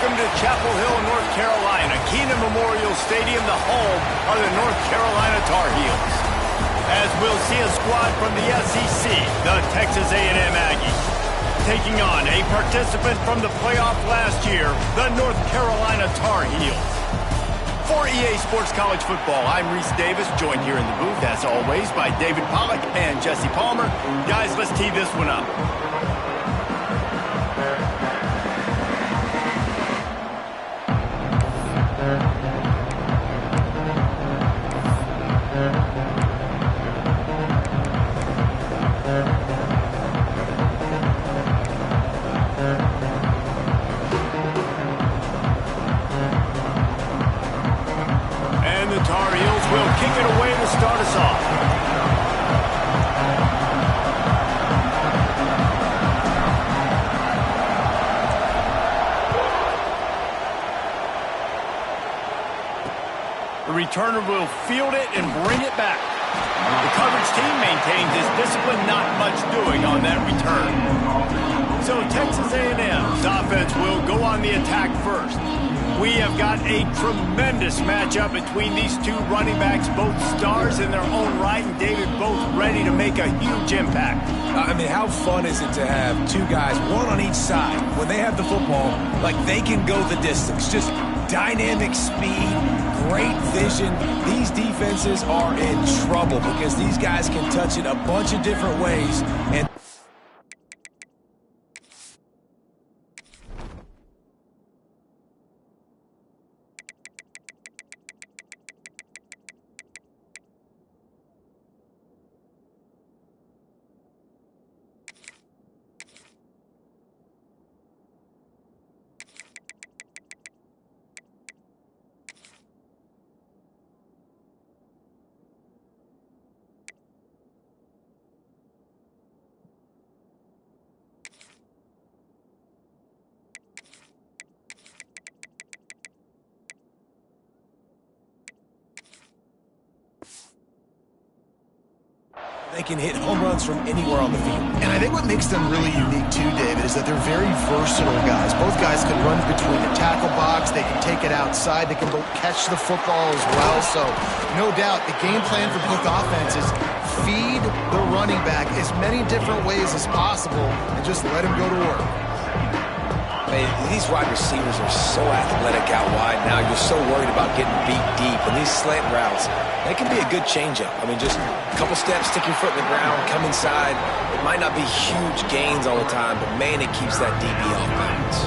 Welcome to Chapel Hill, North Carolina, Keenan Memorial Stadium, the home of the North Carolina Tar Heels. As we'll see a squad from the SEC, the Texas A&M Aggies, taking on a participant from the playoff last year, the North Carolina Tar Heels. For EA Sports College Football, I'm Reese Davis, joined here in the booth, as always, by David Pollack and Jesse Palmer. Guys, let's tee this one up. And the Tar Heels will kick it away to start us off. The returner will field it and bring it back. The coverage team maintains his discipline, not much doing on that return. So Texas A&M's offense will go on the attack first. We have got a tremendous matchup between these two running backs, both stars in their own right, and David, both ready to make a huge impact. I mean, how fun is it to have two guys, one on each side, when they have the football, like they can go the distance. Just dynamic speed, great vision. These defenses are in trouble because these guys can touch it a bunch of different ways. And they can hit home runs from anywhere on the field. And I think what makes them really unique too, David, is that they're very versatile guys. Both guys can run between the tackle box. They can take it outside. They can both catch the football as well. So no doubt the game plan for both offenses, feed the running back as many different ways as possible and just let him go to work. These wide receivers are so athletic out wide now. You're so worried about getting beat deep. And these slant routes, they can be a good changeup. I mean, just a couple steps, stick your foot in the ground, come inside. It might not be huge gains all the time, but, man, it keeps that DB off balance.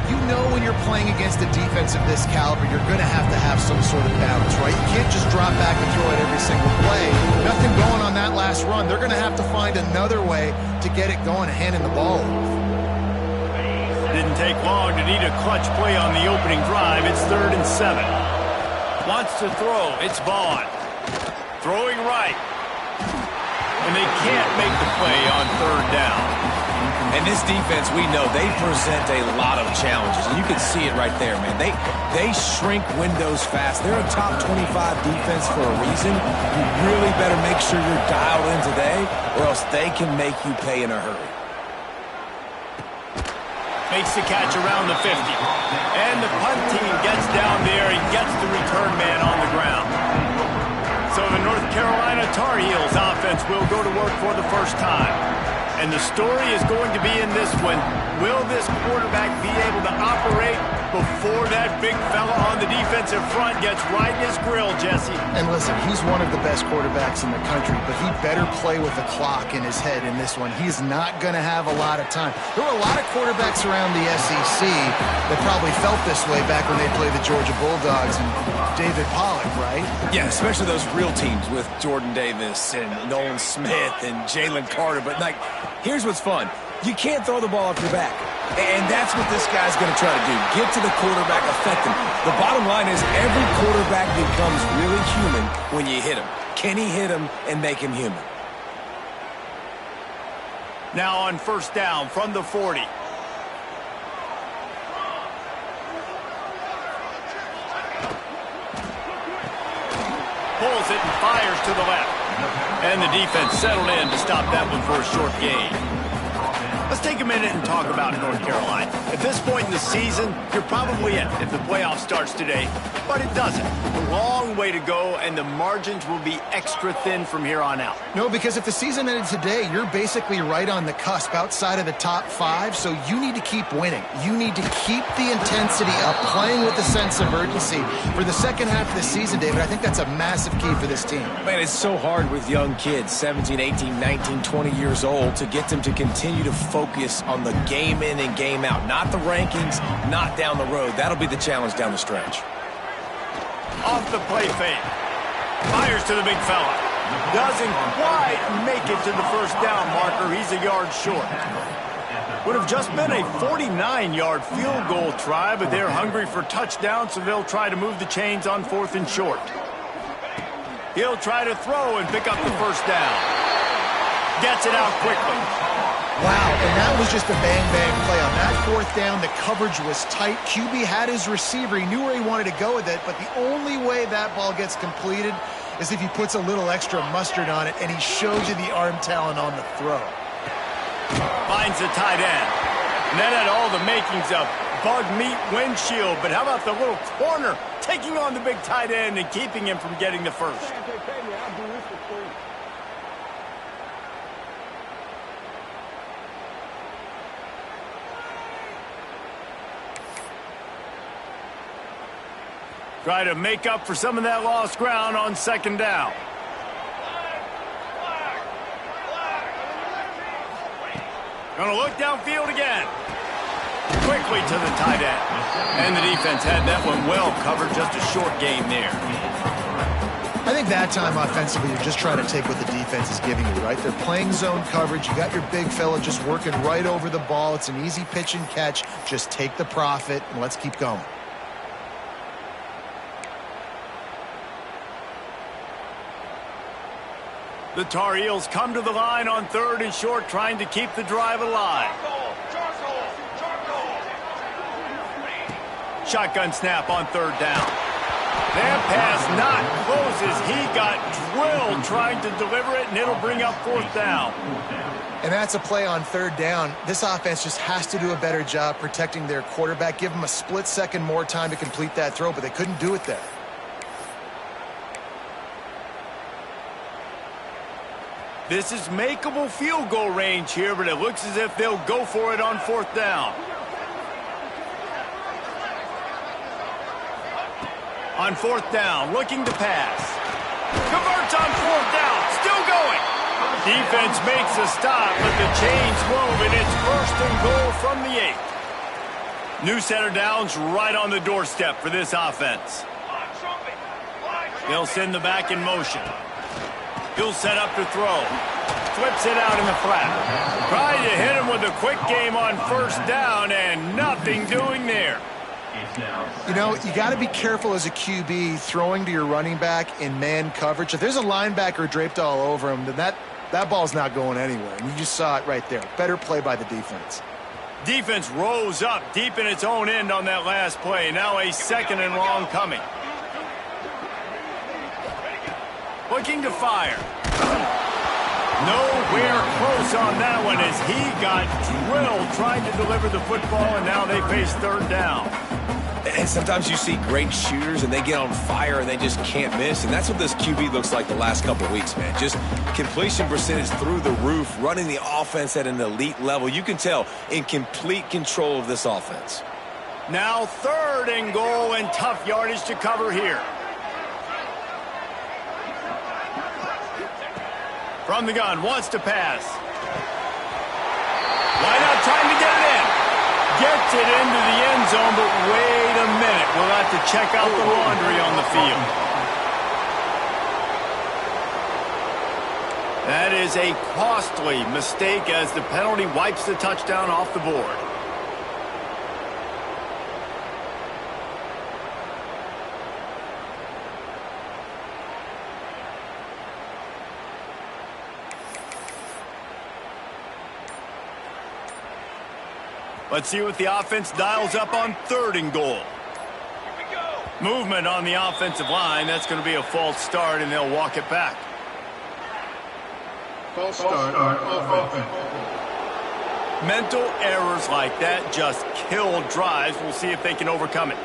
You know when you're playing against a defense of this caliber, you're going to have some sort of balance, right? You can't just drop back and throw it every single play. Nothing going on that last run. They're going to have to find another way to get it going, handing the ball off. Didn't take long to need a clutch play on the opening drive. It's 3rd and 7. Wants to throw. It's Vaughn. Throwing right. And they can't make the play on 3rd down. And this defense, we know, they present a lot of challenges. And you can see it right there, man. They shrink windows fast. They're a top 25 defense for a reason. You really better make sure you're dialed in today, or else they can make you pay in a hurry. Makes the catch around the 50. And the punt team gets down there and gets the return man on the ground. So the North Carolina Tar Heels offense will go to work for the first time. And the story is going to be in this one. Will this quarterback be able to operate before that big fella on the defensive front gets right in his grill, Jesse? And listen, he's one of the best quarterbacks in the country, but he better play with the clock in his head in this one. He's not going to have a lot of time. There were a lot of quarterbacks around the SEC that probably felt this way back when they played the Georgia Bulldogs and David Pollack, right? Yeah, especially those real teams with Jordan Davis and Nolan Smith and Jalen Carter. But, like, here's what's fun. You can't throw the ball off your back. And that's what this guy's going to try to do. Get to the quarterback, affect him. The bottom line is every quarterback becomes really human when you hit him. Can he hit him and make him human? Now on 1st down from the 40. Pulls it and fires to the left. And the defense settled in to stop that one for a short gain. Let's take a minute and talk about North Carolina. At this point in the season, you're probably in if the playoff starts today, but it doesn't. A long way to go, and the margins will be extra thin from here on out. No, because if the season ended today, you're basically right on the cusp outside of the top 5, so you need to keep winning. You need to keep the intensity up, playing with a sense of urgency. For the second half of the season, David, I think that's a massive key for this team. Man, it's so hard with young kids, 17, 18, 19, 20 years old, to get them to continue to focus on the game in and game out. Not the rankings, not down the road. That'll be the challenge down the stretch. Off the play fake. Fires to the big fella. Doesn't quite make it to the first down marker. He's a yard short. Would have just been a 49-yard field goal try, but they're hungry for touchdown, so they'll try to move the chains on 4th and short. He'll try to throw and pick up the first down. Gets it out quickly. Wow, and that was just a bang-bang play. On that 4th down, the coverage was tight. QB had his receiver. He knew where he wanted to go with it, but the only way that ball gets completed is if he puts a little extra mustard on it, and he shows you the arm talent on the throw. Finds the tight end. And that had all the makings of bug meat windshield, but how about the little corner taking on the big tight end and keeping him from getting the first? Try to make up for some of that lost ground on 2nd down. Gonna look downfield again. Quickly to the tight end. And the defense had that one well covered, just a short gain there. I think that time offensively, you're just trying to take what the defense is giving you, right? They're playing zone coverage. You got your big fella just working right over the ball. It's an easy pitch and catch. Just take the profit and let's keep going. The Tar Heels come to the line on 3rd and short, trying to keep the drive alive. Shotgun snap on 3rd down. That pass not closes. He got drilled trying to deliver it, and it'll bring up 4th down. And that's a play on 3rd down. This offense just has to do a better job protecting their quarterback. Give him a split second more time to complete that throw, but they couldn't do it there. This is makeable field goal range here, but it looks as if they'll go for it on 4th down. On 4th down, looking to pass. Converts on 4th down, still going. Defense makes a stop, but the chains move, and it's 1st and goal from the 8. New set of downs right on the doorstep for this offense. They'll send the back in motion. He'll set up to throw. Flips it out in the flat. Trying to hit him with a quick game on 1st down, and nothing doing there. You know, you got to be careful as a QB throwing to your running back in man coverage. If there's a linebacker draped all over him, then that ball's not going anywhere. And you just saw it right there. Better play by the defense. Defense rose up deep in its own end on that last play. Now a 2nd and long coming. Looking to fire. Nowhere close on that one as he got drilled trying to deliver the football, and now they face 3rd down. And sometimes you see great shooters and they get on fire and they just can't miss. And that's what this QB looks like the last couple of weeks, man. Just completion percentage through the roof, running the offense at an elite level. You can tell in complete control of this offense. Now 3rd and goal, and tough yardage to cover here. From the gun, wants to pass. Why not trying to get it in? Gets it into the end zone, but wait a minute. We'll have to check out the laundry on the field. That is a costly mistake as the penalty wipes the touchdown off the board. Let's see what the offense dials up on 3rd and goal. Movement on the offensive line. That's going to be a false start, and they'll walk it back. False start on offense. Mental errors like that just kill drives. We'll see if they can overcome it.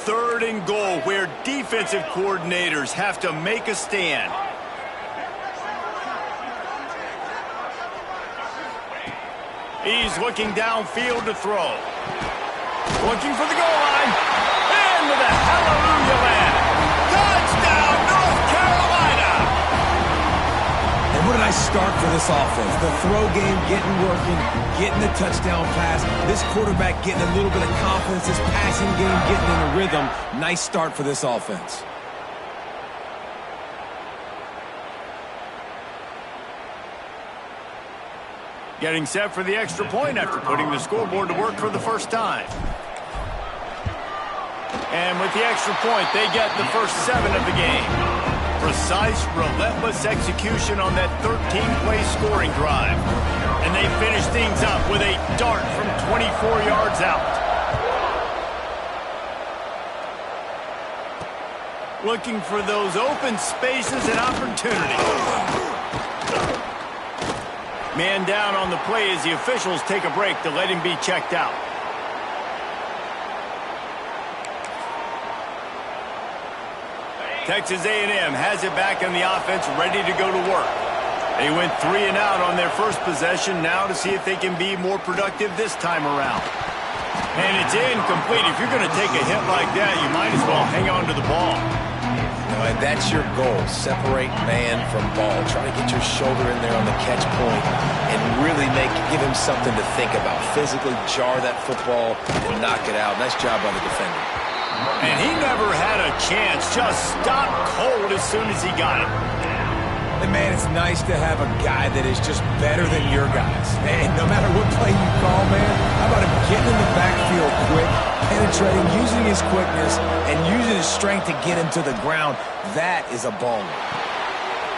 3rd and goal, where defensive coordinators have to make a stand. He's looking downfield to throw. Looking for the goal line. And with a hallelujah land. Touchdown, North Carolina! And what did I start for this offense? The throw game getting working, getting the touchdown pass. This quarterback getting a little bit of confidence. This passing game getting in a rhythm. Nice start for this offense. Getting set for the extra point after putting the scoreboard to work for the first time. And with the extra point, they get the first 7 of the game. Precise, relentless execution on that 13-play scoring drive. And they finish things up with a dart from 24 yards out. Looking for those open spaces and opportunities. Man down on the play as the officials take a break to let him be checked out. Texas A&M has it back in the offense, ready to go to work. They went 3 and out on their first possession, now to see if they can be more productive this time around. And it's incomplete. If you're going to take a hit like that, you might as well hang on to the ball. And that's your goal. Separate man from ball. Try to get your shoulder in there on the catch point and really give him something to think about. Physically jar that football and knock it out. Nice job by the defender. And he never had a chance. Just stopped cold as soon as he got it. And, man, it's nice to have a guy that is just better than your guys. And no matter what play you call, man, how about him getting in the backfield quick, penetrating, using his quickness, and using his strength to get him to the ground. That is a baller.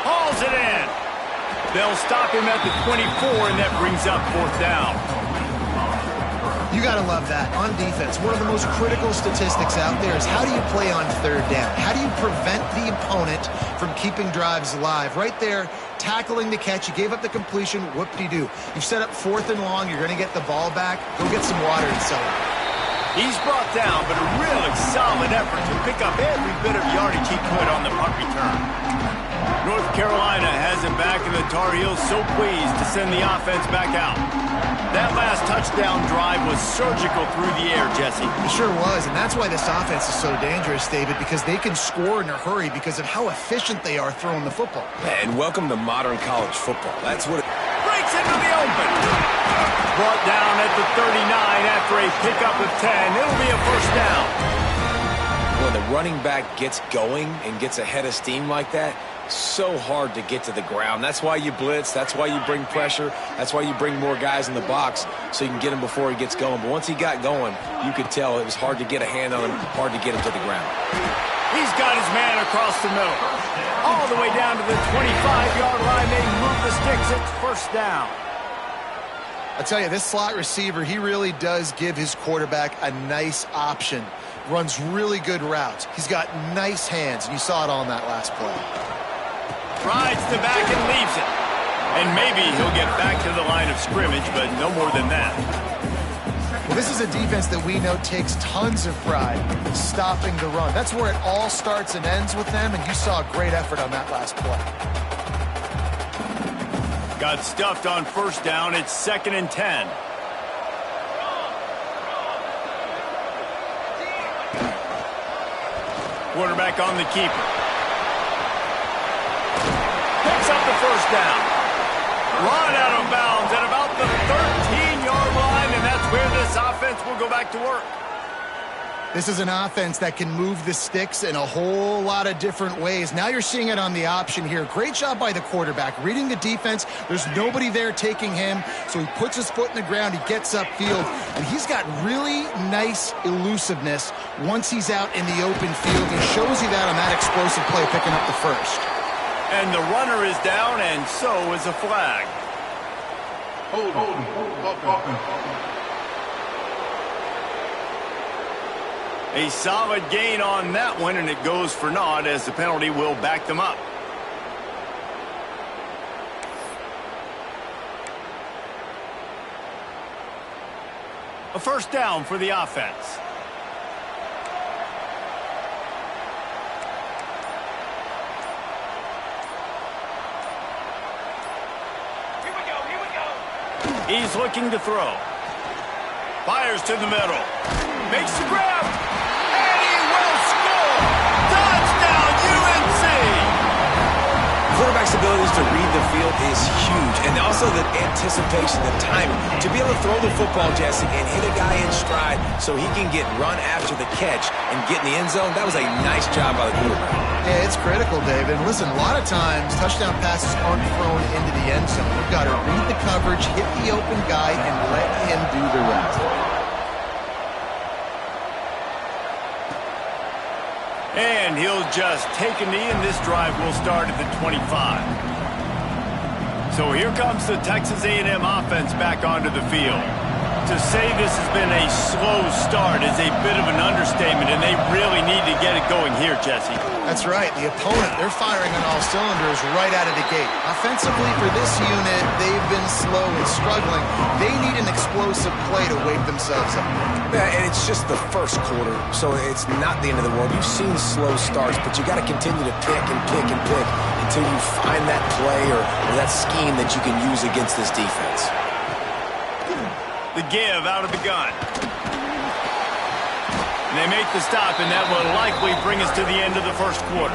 Hauls it in. They'll stop him at the 24, and that brings up 4th down. You got to love that. On defense, one of the most critical statistics out there is how do you play on 3rd down? How do you prevent the opponent from keeping drives alive? Right there, tackling the catch. You gave up the completion. Whoop-de-doo. You've set up 4th and long. You're going to get the ball back. Go get some water and celebrate. He's brought down, but a really solid effort to pick up every bit of yardage he could on the punt return. North Carolina has it back, and the Tar Heels so pleased to send the offense back out. That last touchdown drive was surgical through the air, Jesse. It sure was, and that's why this offense is so dangerous, David, because they can score in a hurry because of how efficient they are throwing the football. And welcome to modern college football. That's what it breaks into the open. Brought down at the 39 after a pickup of 10. It'll be a first down. When the running back gets going and gets ahead of steam like that, so hard to get to the ground. That's why you blitz. That's why you bring pressure. That's why you bring more guys in the box so you can get him before he gets going. But once he got going, you could tell it was hard to get a hand on him, hard to get him to the ground. He's got his man across the middle. All the way down to the 25-yard line. They move the sticks. It's first down. I tell you, this slot receiver, he really does give his quarterback a nice option. Runs really good routes. He's got nice hands, and you saw it all in that last play. Rides the back and leaves it. And maybe he'll get back to the line of scrimmage, but no more than that. Well, this is a defense that we know takes tons of pride in stopping the run. That's where it all starts and ends with them, and you saw a great effort on that last play. Got stuffed on first down. It's 2nd and 10. Quarterback on the keeper. Picks up the first down. Run out of bounds at about the 13-yard line, and that's where this offense will go back to work. This is an offense that can move the sticks in a whole lot of different ways. Now you're seeing it on the option here. Great job by the quarterback. Reading the defense, there's nobody there taking him, so he puts his foot in the ground, he gets upfield, and he's got really nice elusiveness once he's out in the open field. He shows you that on that explosive play, picking up the first. And the runner is down, and so is a flag. A solid gain on that one, and it goes for naught as the penalty will back them up. A first down for the offense. He's looking to throw. Fires to the middle. Makes the grab. And he will score! Touchdown, UNC! Quarterback's abilities to read the field is huge. And also the anticipation, the timing. To be able to throw the football, Jesse, and hit a guy in stride so he can get run after the catch and get in the end zone, that was a nice job by the quarterback. Yeah, it's critical, David. And listen, a lot of times, touchdown passes aren't thrown into the end zone. You've got to read the coverage, hit the open guy, and let him do the rest. And he'll just take a knee, and this drive will start at the 25. So here comes the Texas A&M offense back onto the field. To say this has been a slow start is a bit of an understatement, and they really need to get it going here, Jesse. That's right. The opponent, they're firing on all cylinders right out of the gate. Offensively, for this unit, they've been slow and struggling. They need an explosive play to wake themselves up. Yeah, and it's just the first quarter, so it's not the end of the world. You've seen slow starts, but you got to continue to pick and pick and pick until you find that play or that scheme that you can use against this defense. The give out of the gun. And they make the stop, and that will likely bring us to the end of the first quarter.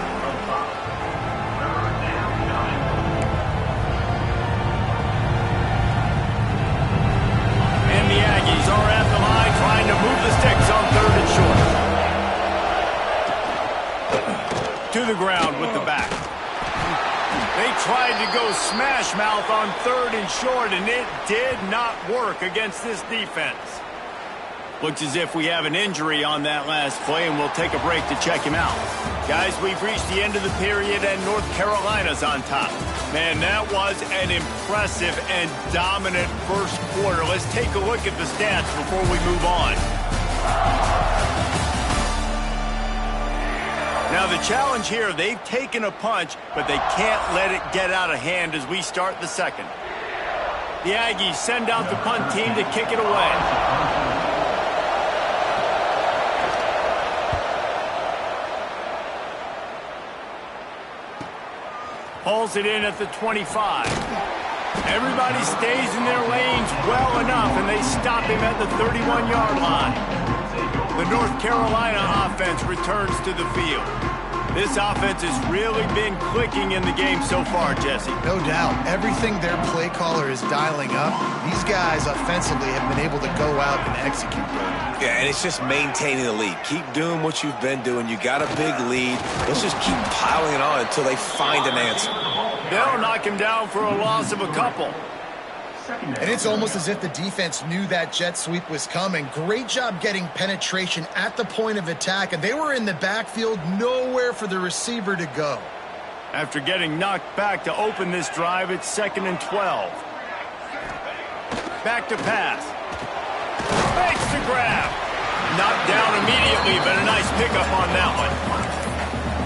And the Aggies are at the line trying to move the sticks on 3rd and short. To the ground with the back. They tried to go smash mouth on 3rd and short, and it did not work against this defense. Looks as if we have an injury on that last play, and we'll take a break to check him out. Guys, we've reached the end of the period, and North Carolina's on top. Man, that was an impressive and dominant first quarter. Let's take a look at the stats before we move on. Now, the challenge here, they've taken a punch, but they can't let it get out of hand as we start the second. The Aggies send out the punt team to kick it away. Pulls it in at the 25. Everybody stays in their lanes well enough, and they stop him at the 31-yard line. The North Carolina offense returns to the field. This offense has really been clicking in the game so far, Jesse. No doubt. Everything their play caller is dialing up, these guys offensively have been able to go out and execute. Yeah, and it's just maintaining the lead. Keep doing what you've been doing. You got a big lead. Let's just keep piling it on until they find an answer. They'll knock him down for a loss of a couple. And it's almost as if the defense knew that jet sweep was coming. Great job getting penetration at the point of attack, and they were in the backfield, nowhere for the receiver to go. After getting knocked back to open this drive, it's 2nd and 12. Back to pass. Makes the grab. Knocked down immediately, but a nice pickup on that one.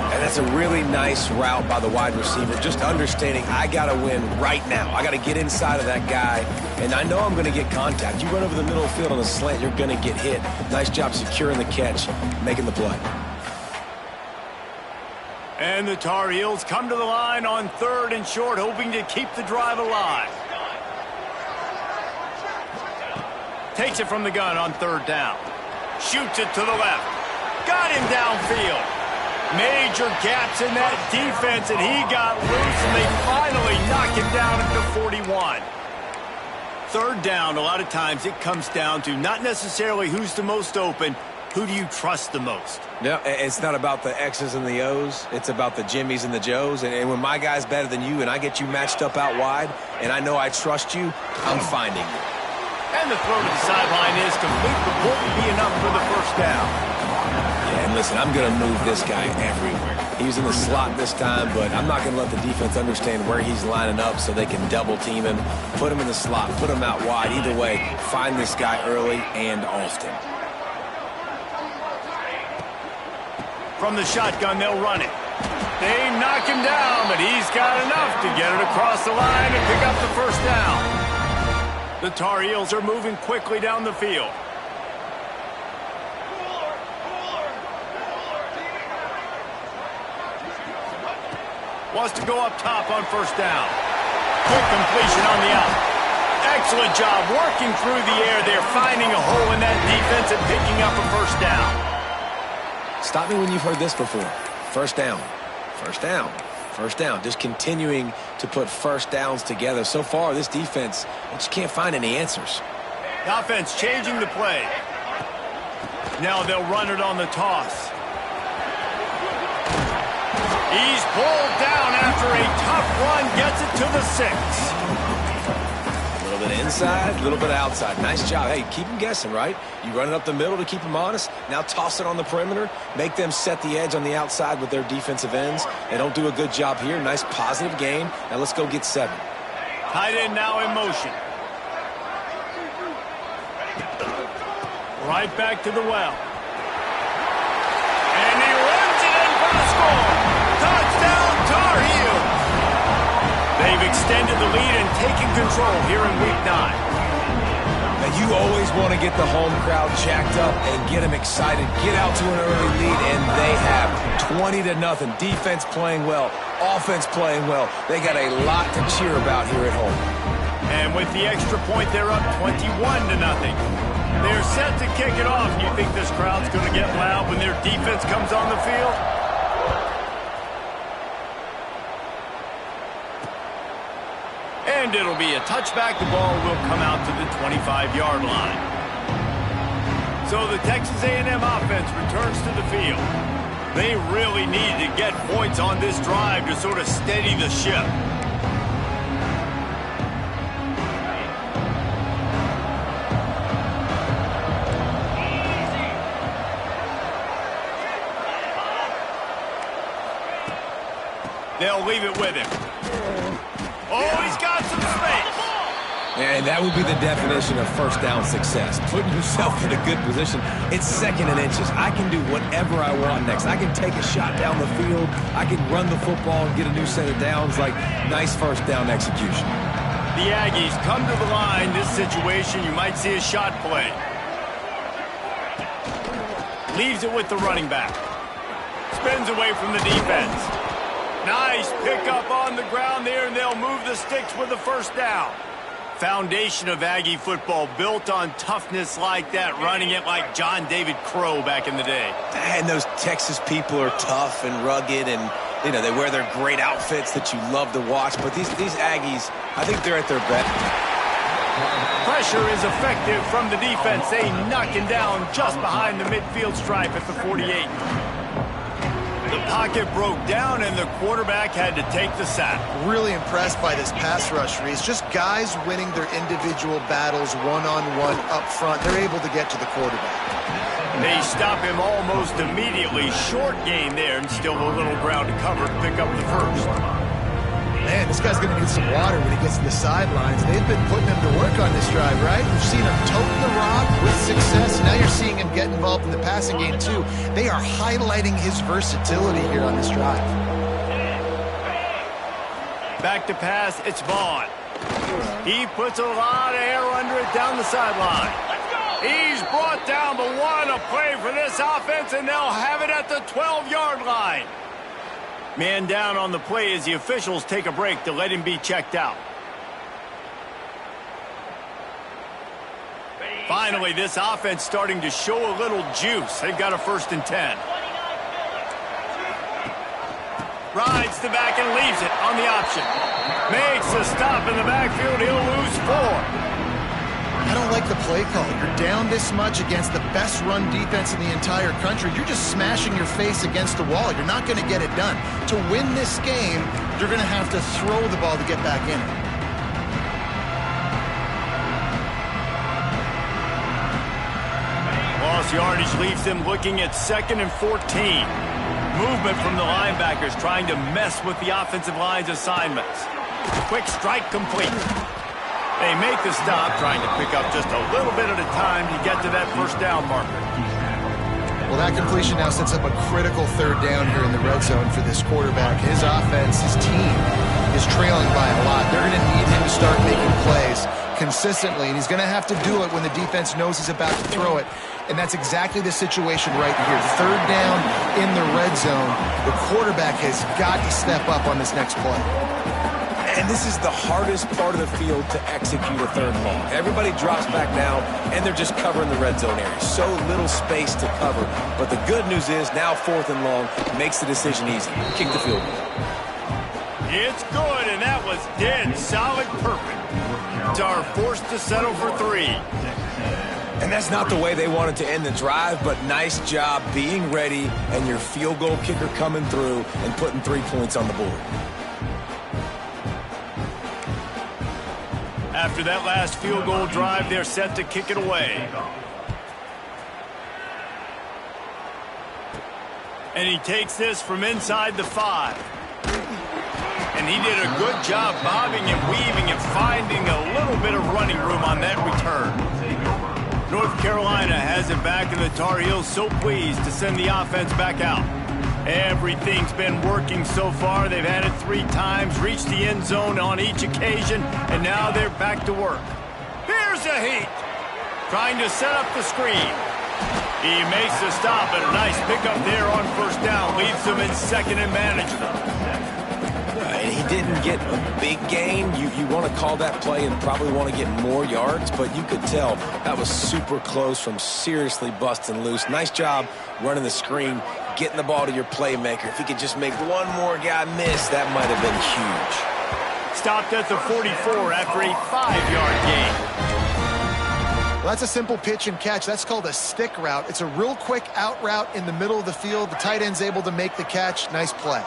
And that's a really nice route by the wide receiver, just understanding I got to win right now. I got to get inside of that guy, and I know I'm going to get contact. You run over the middle of the field on a slant, you're going to get hit. Nice job securing the catch, making the play. And the Tar Heels come to the line on 3rd and short, hoping to keep the drive alive. Takes it from the gun on 3rd down. Shoots it to the left. Got him downfield. Major gaps in that defense, and he got loose, and they finally knock him down at the 41. 3rd down, a lot of times it comes down to not necessarily who's the most open, who do you trust the most? No, it's not about the X's and the O's. It's about the Jimmies and the Joes. And when my guy's better than you and I get you matched up out wide, and I know I trust you, I'm finding you. And the throw to the sideline is complete, but won't be enough for the first down. Yeah, and listen, I'm going to move this guy everywhere. He's in the slot this time, but I'm not going to let the defense understand where he's lining up so they can double team him, put him in the slot, put him out wide. Either way, find this guy early and often. From the shotgun, they'll run it. They knock him down, but he's got enough to get it across the line and pick up the first down. The Tar Heels are moving quickly down the field. Wants to go up top on first down. Quick completion on the out. Excellent job working through the air there, finding a hole in that defense and picking up a first down. Stop me when you've heard this before. First down, first down, first down. Just continuing to put first downs together. So far, this defense, they just can't find any answers. The offense changing the play. Now they'll run it on the toss. He's pulled down after a tough run, gets it to the 6. A little bit inside, a little bit outside. Nice job. Hey, keep them guessing, right? You run it up the middle to keep them honest. Now toss it on the perimeter. Make them set the edge on the outside with their defensive ends. They don't do a good job here. Nice positive gain. Now let's go get 7. Tight end now in motion. Right back to the well. And he runs it in for the score. Touchdown, Tar Heels. They've extended the lead and taken control here in Week 9. Now you always want to get the home crowd jacked up and get them excited. Get out to an early lead, and they have 20-0. Defense playing well, offense playing well. They got a lot to cheer about here at home. And with the extra point, they're up 21-0. They're set to kick it off. You think this crowd's going to get loud when their defense comes on the field? And it'll be a touchback. The ball will come out to the 25-yard line. So the Texas A&M offense returns to the field. They really need to get points on this drive to sort of steady the ship. They'll leave it with him. Oh, he's got some space. And that would be the definition of first down success. Putting yourself in a good position. It's 2nd and inches. I can do whatever I want next. I can take a shot down the field. I can run the football and get a new set of downs. Like, nice first down execution. The Aggies come to the line. This situation, you might see a shot play. Leaves it with the running back. Spins away from the defense. Nice pickup on the ground there, and they'll move the sticks with the first down. Foundation of Aggie football built on toughness like that, running it like John David Crow back in the day. And those Texas people are tough and rugged, and you know they wear their great outfits that you love to watch. But these Aggies, I think they're at their best. Pressure is effective from the defense. They knock him down just behind the midfield stripe at the 48. The pocket broke down, and the quarterback had to take the sack. Really impressed by this pass rush, Reese. Just guys winning their individual battles one-on-one up front. They're able to get to the quarterback. They stop him almost immediately. Short gain there, and still a little ground to cover to pick up the first. Man, this guy's going to need some water when he gets to the sidelines. They've been putting him to work on this drive, right? We've seen him toting the rock with success. Now you're seeing him get involved in the passing game, too. They are highlighting his versatility here on this drive. Back to pass, it's Vaughn. He puts a lot of air under it down the sideline. He's brought down, but what a play for this offense, and they'll have it at the 12-yard line. Man down on the play as the officials take a break to let him be checked out. Finally, this offense starting to show a little juice. They've got a 1st and 10. Rides the back and leaves it on the option. Makes a stop in the backfield. He'll lose 4. I don't like the play call. You're down this much against the best run defense in the entire country. You're just smashing your face against the wall. You're not going to get it done. To win this game, you're going to have to throw the ball to get back in it. Lost yardage leaves them looking at 2nd and 14. Movement from the linebackers trying to mess with the offensive line's assignments. Quick strike complete. They make the stop, trying to pick up just a little bit at a time to get to that first down marker. Well, that completion now sets up a critical 3rd down here in the red zone for this quarterback. His offense, his team, is trailing by a lot. They're going to need him to start making plays consistently, and he's going to have to do it when the defense knows he's about to throw it. And that's exactly the situation right here. Third down in the red zone. The quarterback has got to step up on this next play. And this is the hardest part of the field to execute a third and long. Everybody drops back down, and they're just covering the red zone area. So little space to cover. But the good news is now 4th and long makes the decision easy. Kick the field goal. It's good, and that was dead solid perfect. Are forced to settle for 3. And that's not the way they wanted to end the drive, but nice job being ready and your field goal kicker coming through and putting 3 points on the board. After that last field goal drive, they're set to kick it away. And he takes this from inside the 5. And he did a good job bobbing and weaving and finding a little bit of running room on that return. North Carolina has it back, and the Tar Heels so pleased to send the offense back out. Everything's been working so far. They've had it 3 times, reached the end zone on each occasion, and now they're back to work. Here's a heat. Trying to set up the screen. He makes the stop, and a nice pickup there on first down. Leaves them in second and manageable. And he didn't get a big gain. You want to call that play and probably want to get more yards, but you could tell that was super close from seriously busting loose. Nice job running the screen, getting the ball to your playmaker. If he could just make one more guy miss, that might have been huge. Stopped at the 44 after a 5-yard gain. Well, that's a simple pitch and catch. That's called a stick route. It's a real quick out route in the middle of the field. The tight end's able to make the catch. Nice play.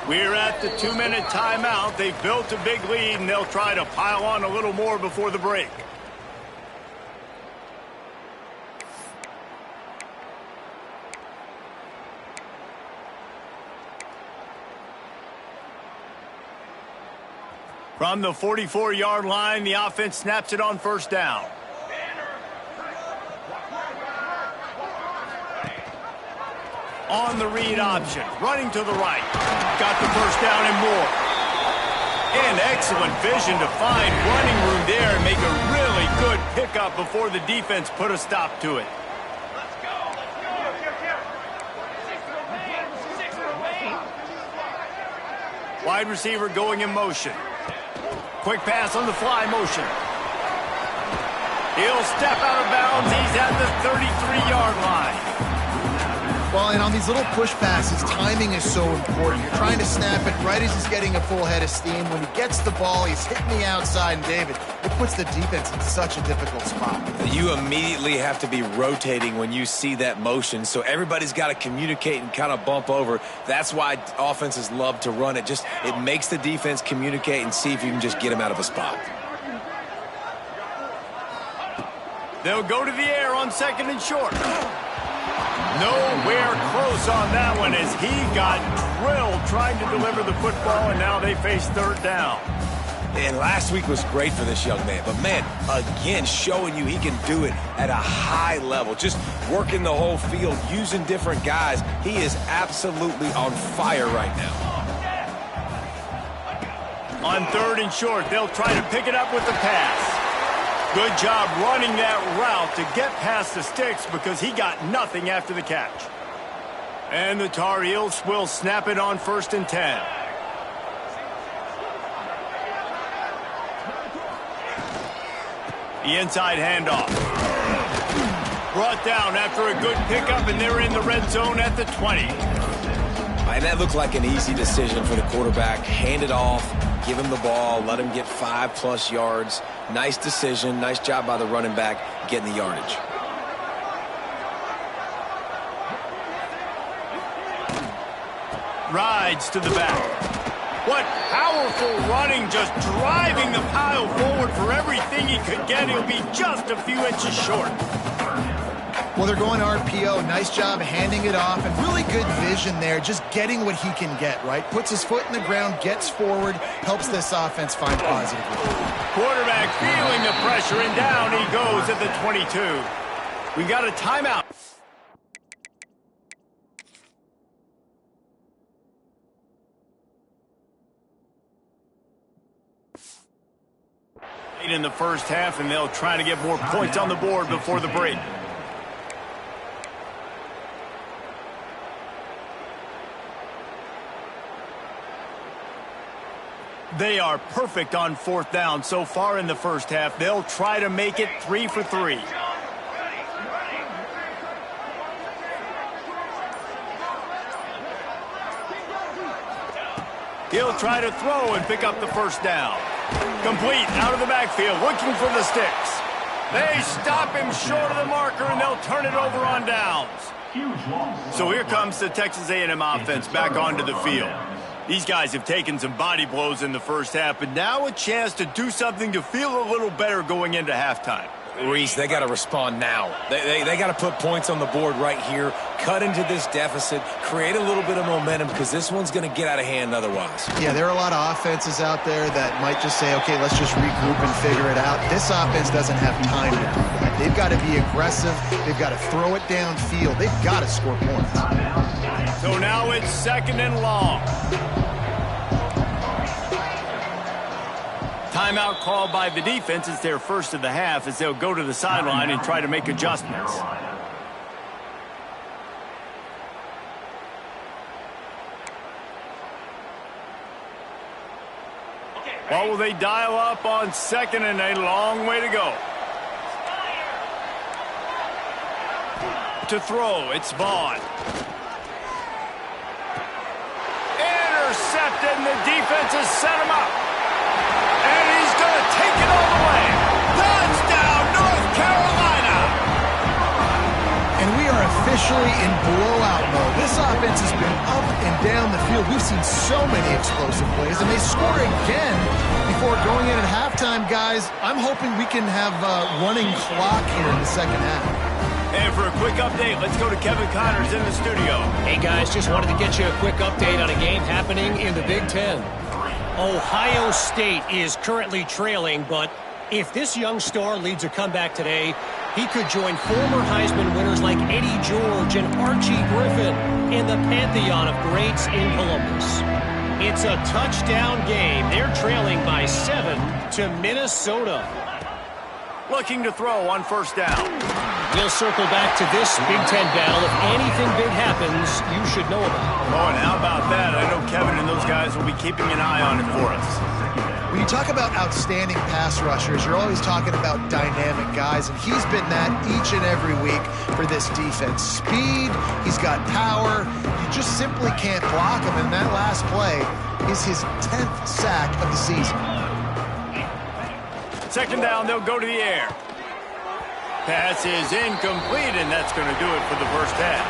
We're at the 2-minute timeout. They've built a big lead, and they'll try to pile on a little more before the break. From the 44-yard line, the offense snaps it on first down. On the read option, running to the right. Got the first down and more. And excellent vision to find running room there and make a really good pickup before the defense put a stop to it. Wide receiver going in motion. Quick pass on the fly motion. He'll step out of bounds. He's at the 33-yard line. Well, and on these little push passes, timing is so important. You're trying to snap it right as he's getting a full head of steam. When he gets the ball, he's hitting the outside, and David, it puts the defense in such a difficult spot. You immediately have to be rotating when you see that motion, so everybody's got to communicate and kind of bump over. That's why offenses love to run it. It makes the defense communicate and see if you can just get him out of a spot. They'll go to the air on second and short. Nowhere close on that one as he got drilled trying to deliver the football, and now they face third down. And last week was great for this young man. But, man, again, showing you he can do it at a high level. Just working the whole field, using different guys. He is absolutely on fire right now. On third and short, they'll try to pick it up with the pass. Good job running that route to get past the sticks because he got nothing after the catch. And the Tar Heels will snap it on first and 10. The inside handoff. Brought down after a good pickup, and they're in the red zone at the 20. And that looked like an easy decision for the quarterback. Hand it off, give him the ball, let him get 5+ yards. Nice decision. Nice job by the running back getting the yardage. Rides to the back. What powerful running, just driving the pile forward for everything he could get. He'll be just a few inches short. Well, they're going RPO. Nice job handing it off, and really good vision there, just getting what he can get, right? Puts his foot in the ground, gets forward, helps this offense find positive. Quarterback feeling the pressure, and down he goes at the 22. We got a timeout. in the first half, and they'll try to get more points on the board before the break. They are perfect on fourth down so far in the first half. They'll try to make it 3 for 3. He'll try to throw and pick up the first down. Complete out of the backfield, looking for the sticks. They stop him short of the marker, and they'll turn it over on downs. So here comes the Texas A&M offense back onto the field. These guys have taken some body blows in the first half, but now a chance to do something to feel a little better going into halftime. Reese, they got to respond now. They got to put points on the board right here, cut into this deficit, create a little bit of momentum, because this one's going to get out of hand otherwise. Yeah, there are a lot of offenses out there that might just say, okay, let's just regroup and figure it out. This offense doesn't have time to do that. They've got to be aggressive. They've got to throw it downfield. They've got to score points. So now it's 2nd and long. Timeout called by the defense. It's their first of the half as they'll go to the sideline and try to make adjustments. What will they dial up on 2nd and a long way to go? To throw, it's Vaughn. Intercepted, and the defense has set him up. And he's going to take it all the way. Touchdown, North Carolina! And we are officially in blowout mode. This offense has been up and down the field. We've seen so many explosive plays, and they score again before going in at halftime, guys. I'm hoping we can have a running clock here in the second half. And for a quick update, let's go to Kevin Connors in the studio. Hey, guys, just wanted to get you a quick update on a game happening in the Big Ten. Ohio State is currently trailing, but if this young star leads a comeback today, he could join former Heisman winners like Eddie George and Archie Griffin in the pantheon of greats in Columbus. It's a touchdown game. They're trailing by 7 to Minnesota. Looking to throw on first down. We'll circle back to this Big Ten battle. If anything big happens, you should know about it. Oh, and how about that? I know Kevin and those guys will be keeping an eye on it for us. When you talk about outstanding pass rushers, you're always talking about dynamic guys, and he's been that each and every week for this defense. Speed, he's got power. You just simply can't block him, and that last play is his 10th sack of the season. 2nd down, they'll go to the air. Pass is incomplete, and that's going to do it for the first half.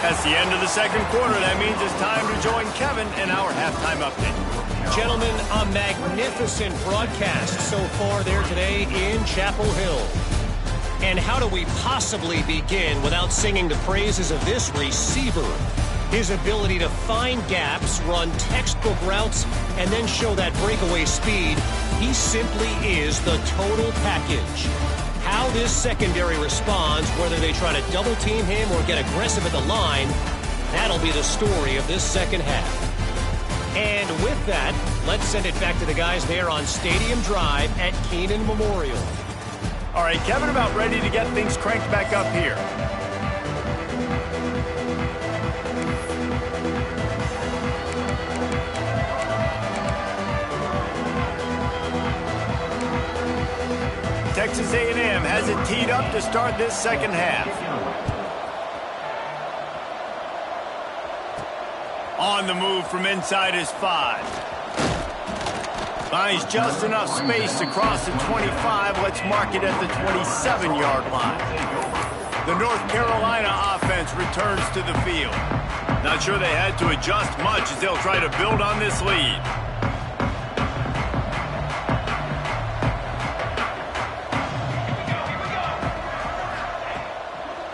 That's the end of the second quarter. That means it's time to join Kevin in our halftime update. Gentlemen, a magnificent broadcast so far there today in Chapel Hill. And how do we possibly begin without singing the praises of this receiver? His ability to find gaps, run textbook routes, and then show that breakaway speed. He simply is the total package. How this secondary responds, whether they try to double team him or get aggressive at the line, that'll be the story of this second half. And with that, let's send it back to the guys there on Stadium Drive at Keenan Memorial. All right, Kevin, about ready to get things cranked back up here. Texas A&M has it teed up to start this second half. On the move from inside his 5. Finds just enough space to cross the 25. Let's mark it at the 27-yard line. The North Carolina offense returns to the field. Not sure they had to adjust much as they'll try to build on this lead.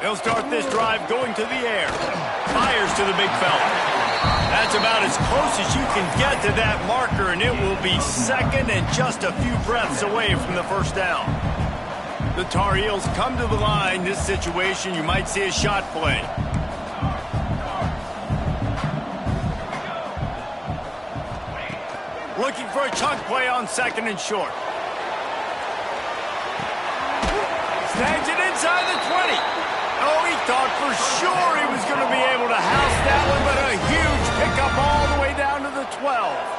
They'll start this drive going to the air. Fires to the big fella. That's about as close as you can get to that marker, and it will be 2nd and just a few breaths away from the first down. The Tar Heels come to the line. This situation, you might see a shot play. Looking for a chunk play on 2nd and short. for sure he was going to be able to house that one, but a huge pickup all the way down to the 12.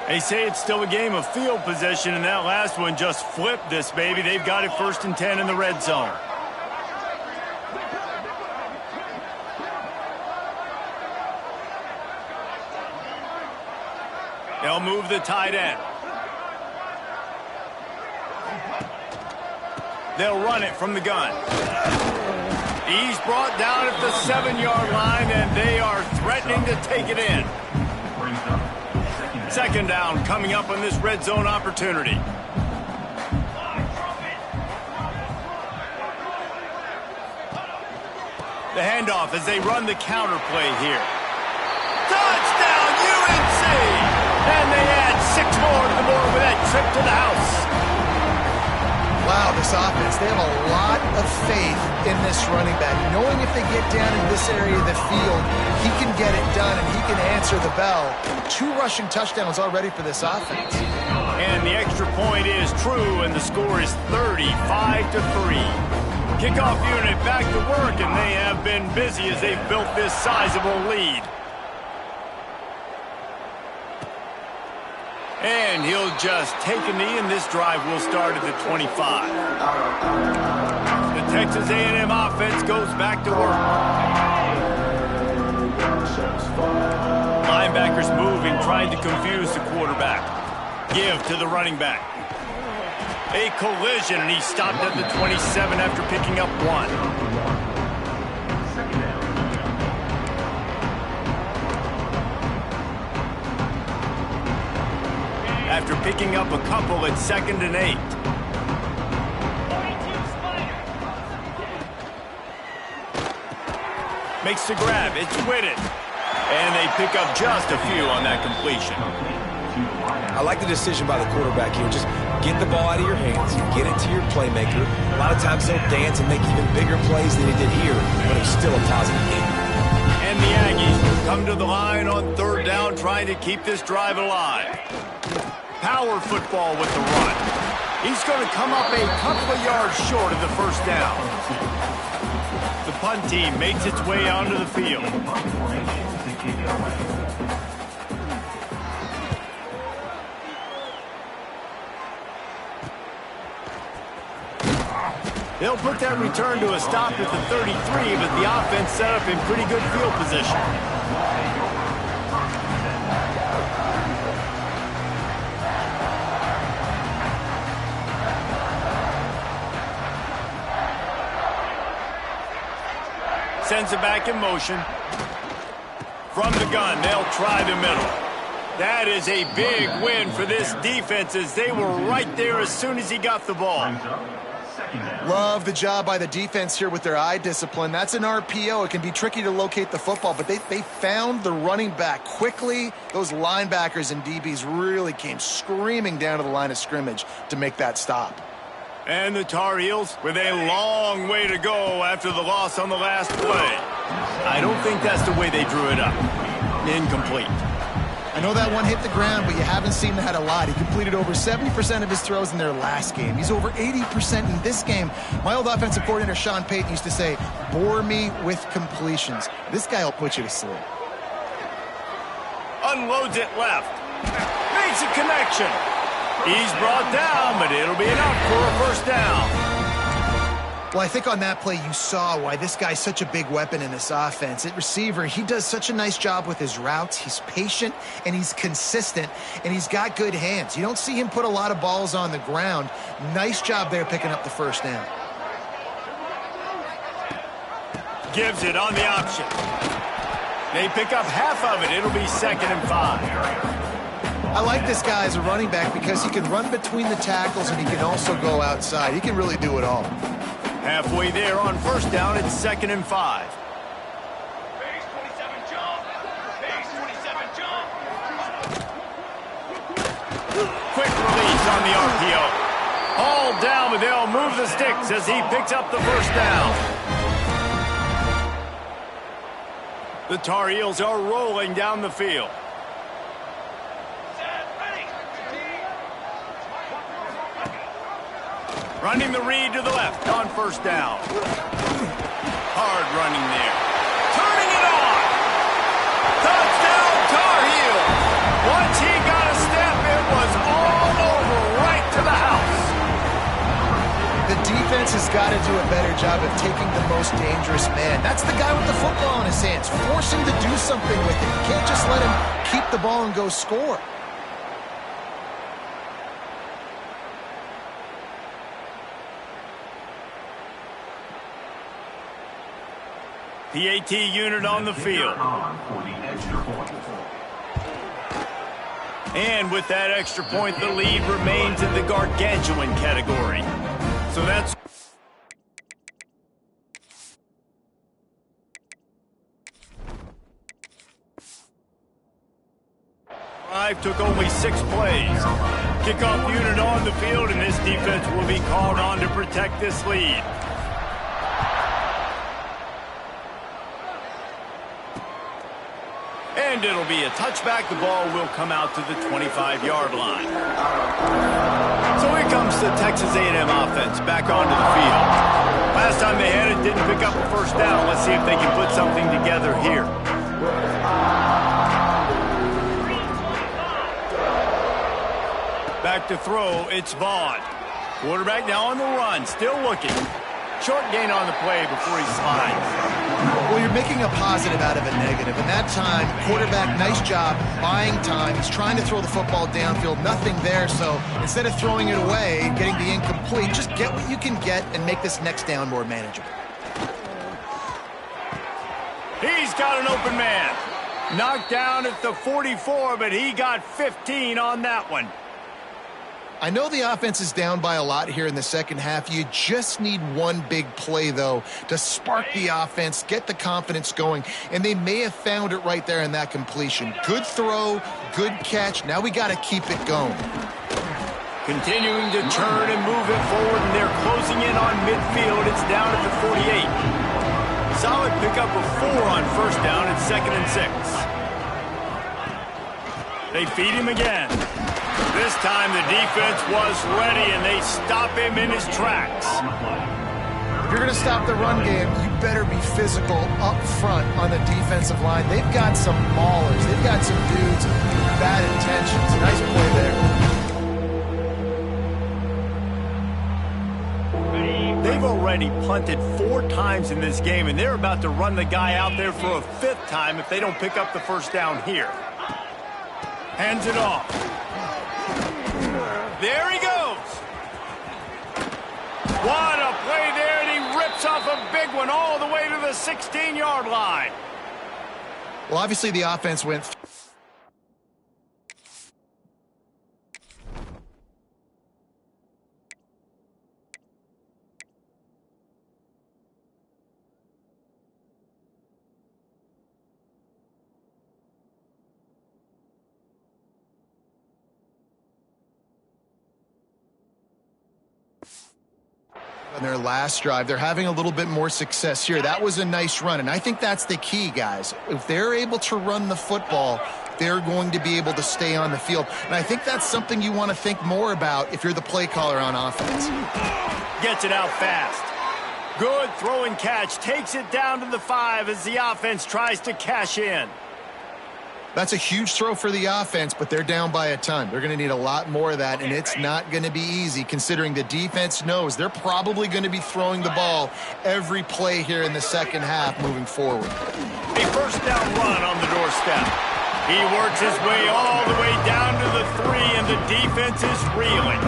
They say it's still a game of field possession, and that last one just flipped this baby. They've got it 1st and 10 in the red zone. They'll move the tight end. They'll run it from the gun. He's brought down at the 7-yard line, and they are threatening to take it in. 2nd down coming up on this red zone opportunity. The handoff as they run the counter play here. Touchdown, UNC! And they add 6 more to the board with that trip to the house. Wow, this offense, they have a lot of faith in this running back, knowing if they get down in this area of the field, he can get it done and he can answer the bell. 2 rushing touchdowns already for this offense. And the extra point is true, and the score is 35-3. Kickoff unit back to work, and they have been busy as they've built this sizable lead. And he'll just take a knee, and this drive will start at the 25. The Texas A&M offense goes back to work. Linebackers moving, trying to confuse the quarterback. Give to the running back. A collision, and he stopped at the 27 after picking up 1. After picking up a couple at 2nd and 8. Makes the grab. It's Whitted. And they pick up just a few on that completion. I like the decision by the quarterback here. Just get the ball out of your hands, get it to your playmaker. A lot of times they'll dance and make even bigger plays than he did here, but it's still a positive game. And the Aggies come to the line on 3rd down, trying to keep this drive alive. Power football with the run. He's going to come up a couple of yards short of the 1st down. The punt team makes its way onto the field. They'll put that return to a stop at the 33, but the offense set up in pretty good field position. Sends it back in motion. From the gun, they'll try the middle. That is a big win for this defense, as they were right there as soon as he got the ball. Love the job by the defense here with their eye discipline. That's an RPO. It can be tricky to locate the football, but they found the running back quickly. Those linebackers and DBs really came screaming down to the line of scrimmage to make that stop. And the Tar Heels with a long way to go after the loss on the last play. I don't think that's the way they drew it up. Incomplete. I know that one hit the ground, but you haven't seen that a lot. He completed over 70% of his throws in their last game. He's over 80% in this game. My old offensive coordinator, Sean Payton, used to say, bore me with completions. This guy will put you to sleep. Unloads it left. Makes a connection. He's brought down, but it'll be enough for a 1st down. Well, I think on that play you saw why this guy's such a big weapon in this offense. At receiver, he does such a nice job with his routes. He's patient, and he's consistent, and he's got good hands. You don't see him put a lot of balls on the ground. Nice job there picking up the 1st down. Gives it on the option. They pick up half of it. It'll be 2nd and 5. I like this guy as a running back because he can run between the tackles and he can also go outside. He can really do it all. Halfway there on 1st down, it's 2nd and 5. Base 27 jump. Base 27 jump. Quick release on the RPO. Hauled down, but they'll move the sticks as he picks up the 1st down. The Tar Heels are rolling down the field. Running the read to the left on first down. Hard running there. Turning it on. Touchdown Tar Heels. Once he got a step, it was all over right to the house. The defense has got to do a better job of taking the most dangerous man. That's the guy with the football in his hands. Force him to do something with it. You can't just let him keep the ball and go score. PAT unit on the field. And with that extra point, the lead remains in the gargantuan category. So that's... Drive took only 6 plays. Kickoff unit on the field, and this defense will be called on to protect this lead. And it'll be a touchback. The ball will come out to the 25-yard line. So here comes the Texas A&M offense back onto the field. Last time they had it, didn't pick up a first down. Let's see if they can put something together here. Back to throw, it's Vaughn. Quarterback now on the run, still looking. Short gain on the play before he slides. Well, you're making a positive out of a negative. And that time, quarterback, nice job, buying time. He's trying to throw the football downfield, nothing there. So instead of throwing it away, getting the incomplete, just get what you can get and make this next down more manageable. He's got an open man. Knocked down at the 44, but he got 15 on that one. I know the offense is down by a lot here in the second half. You just need one big play, though, to spark the offense, get the confidence going, and they may have found it right there in that completion. Good throw, good catch. Now we got to keep it going. Continuing to turn and move it forward, and they're closing in on midfield. It's down at the 48. Solid pickup of 4 on first down at 2nd and 6. They feed him again. This time the defense was ready, and they stop him in his tracks. If you're going to stop the run game, you better be physical up front on the defensive line. They've got some maulers. They've got some dudes with bad intentions. Nice play there. They've already punted 4 times in this game, and they're about to run the guy out there for a 5th time if they don't pick up the first down here. Hands it off. There he goes. What a play there, and he rips off a big one all the way to the 16-yard line. Well, obviously the offense went... on their last drive. They're having a little bit more success here. That was a nice run, and I think that's the key, guys. If they're able to run the football, they're going to be able to stay on the field. And I think that's something you want to think more about if you're the play caller on offense. Gets it out fast. Good throw and catch. Takes it down to the 5 as the offense tries to cash in. That's a huge throw for the offense, but they're down by a ton. They're going to need a lot more of that, and it's not going to be easy considering the defense knows they're probably going to be throwing the ball every play here in the second half moving forward. A first down run on the doorstep. He works his way all the way down to the 3, and the defense is reeling.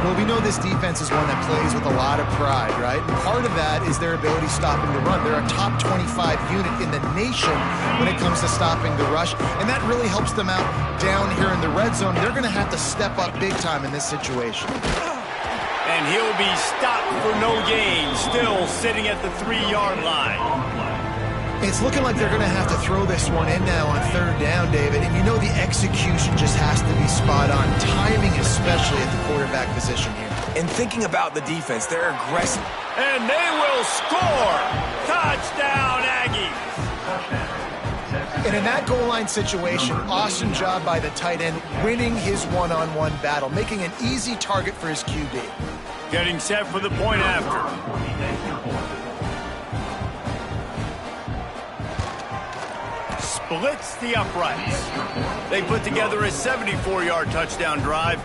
Well, we know this defense is one that plays with a lot of pride, right? And part of that is their ability stopping the run. They're a top 25 unit in the nation when it comes to stopping the rush, and that really helps them out down here in the red zone. They're going to have to step up big time in this situation. And he'll be stopped for no gain, still sitting at the 3-yard line. It's looking like they're going to have to throw this one in now on 3rd down, David. And you know the execution just has to be spot on. Timing especially at the quarterback position here. And thinking about the defense, they're aggressive. And they will score! Touchdown, Aggies! And in that goal line situation, awesome job by the tight end winning his one-on-one battle, making an easy target for his QB. Getting set for the point after. Splits the uprights. They put together a 74-yard touchdown drive,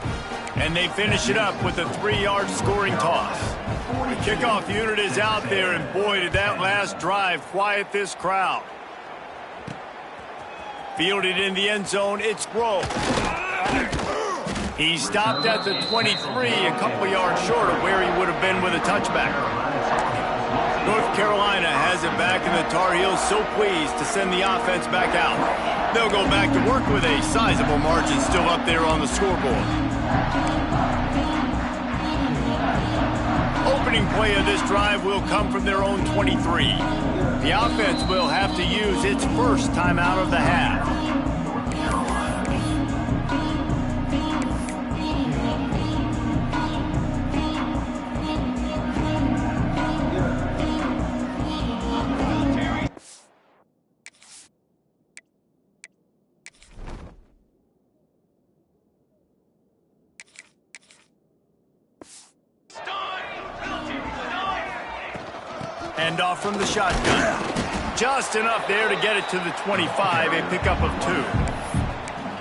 and they finish it up with a 3-yard scoring toss. The kickoff unit is out there, and boy, did that last drive quiet this crowd. Fielded in the end zone, it's Grove. He stopped at the 23, a couple yards short of where he would have been with a touchback. North Carolina has it back, and the Tar Heels so pleased to send the offense back out. They'll go back to work with a sizable margin still up there on the scoreboard. Opening play of this drive will come from their own 23. The offense will have to use its first timeout of the half. Hand off from the shotgun. Just enough there to get it to the 25, a pickup of 2.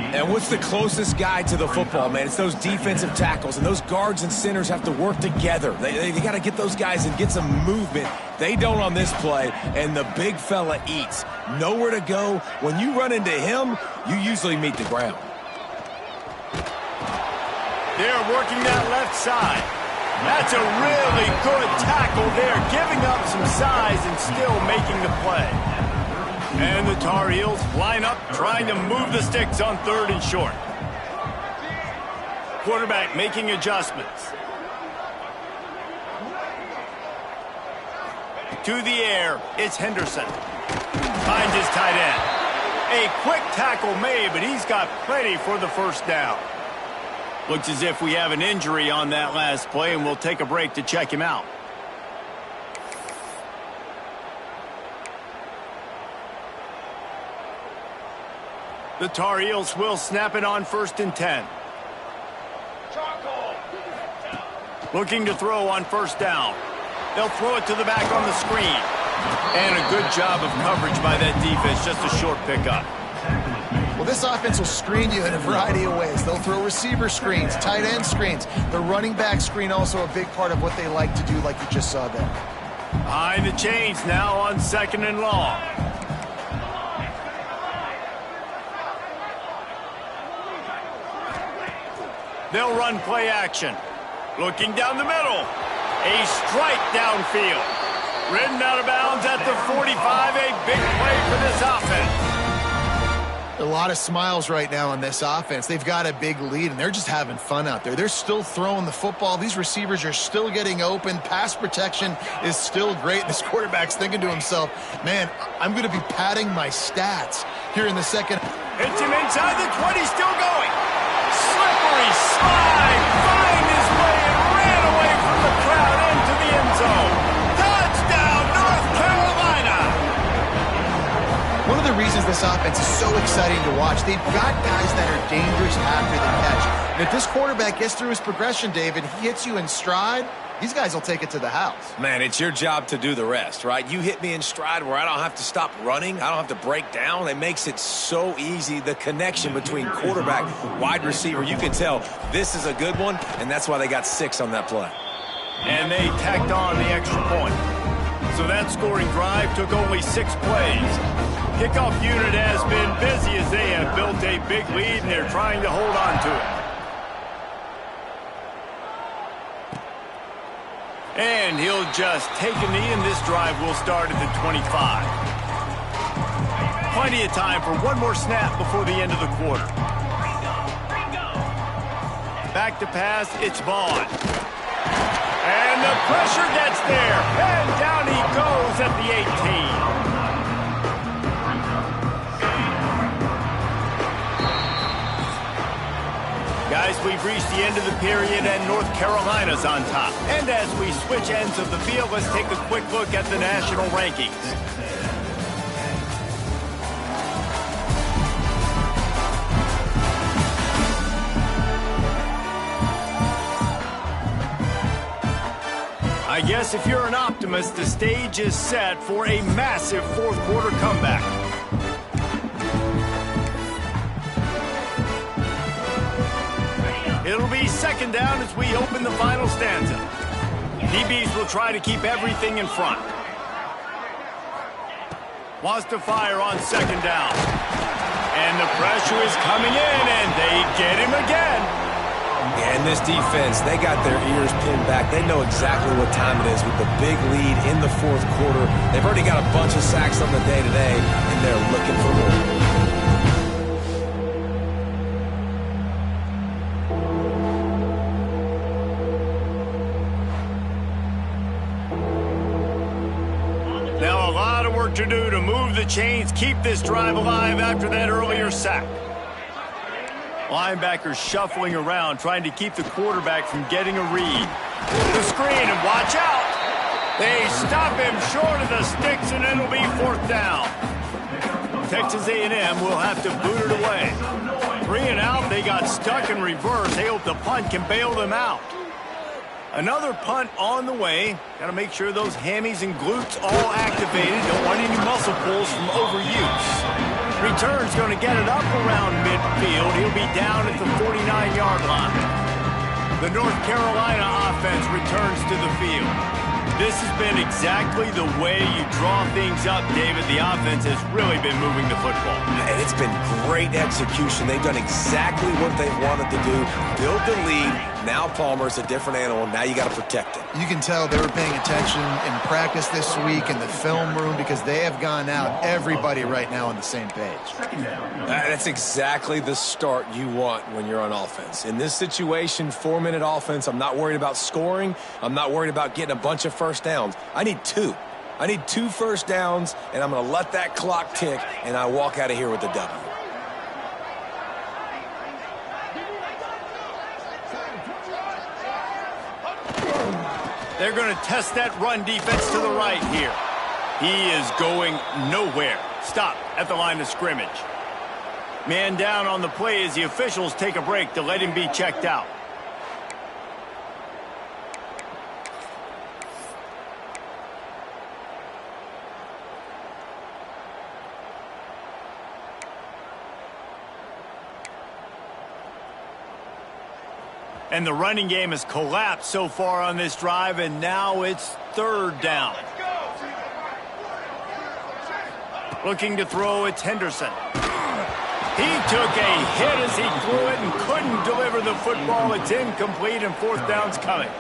And what's the closest guy to the football, man? It's those defensive tackles, and those guards and centers have to work together. They got to get those guys and get some movement. They don't on this play, and the big fella eats. Nowhere to go. When you run into him, you usually meet the ground. They're working that left side. That's a really good tackle there, giving up some size and still making the play. And the Tar Heels line up, trying to move the sticks on 3rd and short. Quarterback making adjustments. To the air, it's Henderson. Finds his tight end. A quick tackle made, but he's got plenty for the first down. Looks as if we have an injury on that last play, and we'll take a break to check him out. The Tar Heels will snap it on 1st and 10. Looking to throw on 1st down. They'll throw it to the back on the screen. And a good job of coverage by that defense, just a short pickup. Well, this offense will screen you in a variety of ways. They'll throw receiver screens, tight end screens. The running back screen also a big part of what they like to do, like you just saw there. Behind the chains now on 2nd and long. They'll run play action. Looking down the middle. A strike downfield. Ridden out of bounds at the 45. A big play for this offense. A lot of smiles right now on this offense. They've got a big lead, and they're just having fun out there. They're still throwing the football. These receivers are still getting open. Pass protection is still great. This quarterback's thinking to himself, man, I'm going to be padding my stats here in the second. Hits him inside the 20, still going. Slippery slide, find his way and ran away from the crowd into the end zone. Touchdown, North Carolina! One of the reasons this offense is so exciting to watch, they've got guys that are dangerous after the catch. And if this quarterback gets through his progression, David, he hits you in stride, these guys will take it to the house. Man, it's your job to do the rest, right? You hit me in stride where I don't have to stop running. I don't have to break down. It makes it so easy. The connection between quarterback, wide receiver, you can tell this is a good one, and that's why they got 6 on that play. And they tacked on the extra point. So that scoring drive took only 6 plays. Kickoff unit has been busy as they have built a big lead, and they're trying to hold on to it. And he'll just take a knee, and this drive will start at the 25. Plenty of time for one more snap before the end of the quarter. Back to pass, it's Vaughn. And the pressure gets there, and down he goes at the 18. Guys, we've reached the end of the period, and North Carolina's on top. And as we switch ends of the field, let's take a quick look at the national rankings. I guess if you're an optimist, the stage is set for a massive fourth quarter comeback. It'll be second down as we open the final stanza. DBs will try to keep everything in front. Wants to fire on second down. And the pressure is coming in, and they get him again. Yeah, and this defense, they got their ears pinned back. They know exactly what time it is with the big lead in the fourth quarter. They've already got a bunch of sacks on the day today, and they're looking for more. Now a lot of work to do to move the chains, keep this drive alive after that earlier sack. Linebackers shuffling around, trying to keep the quarterback from getting a read. The screen, and watch out! They stop him short of the sticks, and it'll be fourth down. Texas A&M will have to boot it away. 3 and out, they got stuck in reverse. They hope the punt can bail them out. Another punt on the way. Got to make sure those hammies and glutes all activated. Don't want any muscle pulls from overuse. Return's going to get it up around midfield. He'll be down at the 49-yard line. The North Carolina offense returns to the field. This has been exactly the way you draw things up, David. The offense has really been moving the football. And it's been great execution. They've done exactly what they wanted to do. Build the lead. Now Palmer's a different animal. Now you got to protect it. You can tell they were paying attention in practice this week in the film room because they have gone out, everybody right now on the same page. That's exactly the start you want when you're on offense. In this situation, 4-minute offense, I'm not worried about scoring. I'm not worried about getting a bunch of first downs. I need 2. I need 2 first downs, and I'm going to let that clock tick, and I walk out of here with the W. They're going to test that run defense to the right here. He is going nowhere. Stop at the line of scrimmage. Man down on the play as the officials take a break to let him be checked out. And the running game has collapsed so far on this drive, and now it's third down. Looking to throw, it's Henderson. He took a hit as he threw it and couldn't deliver the football. It's incomplete, and fourth down's coming.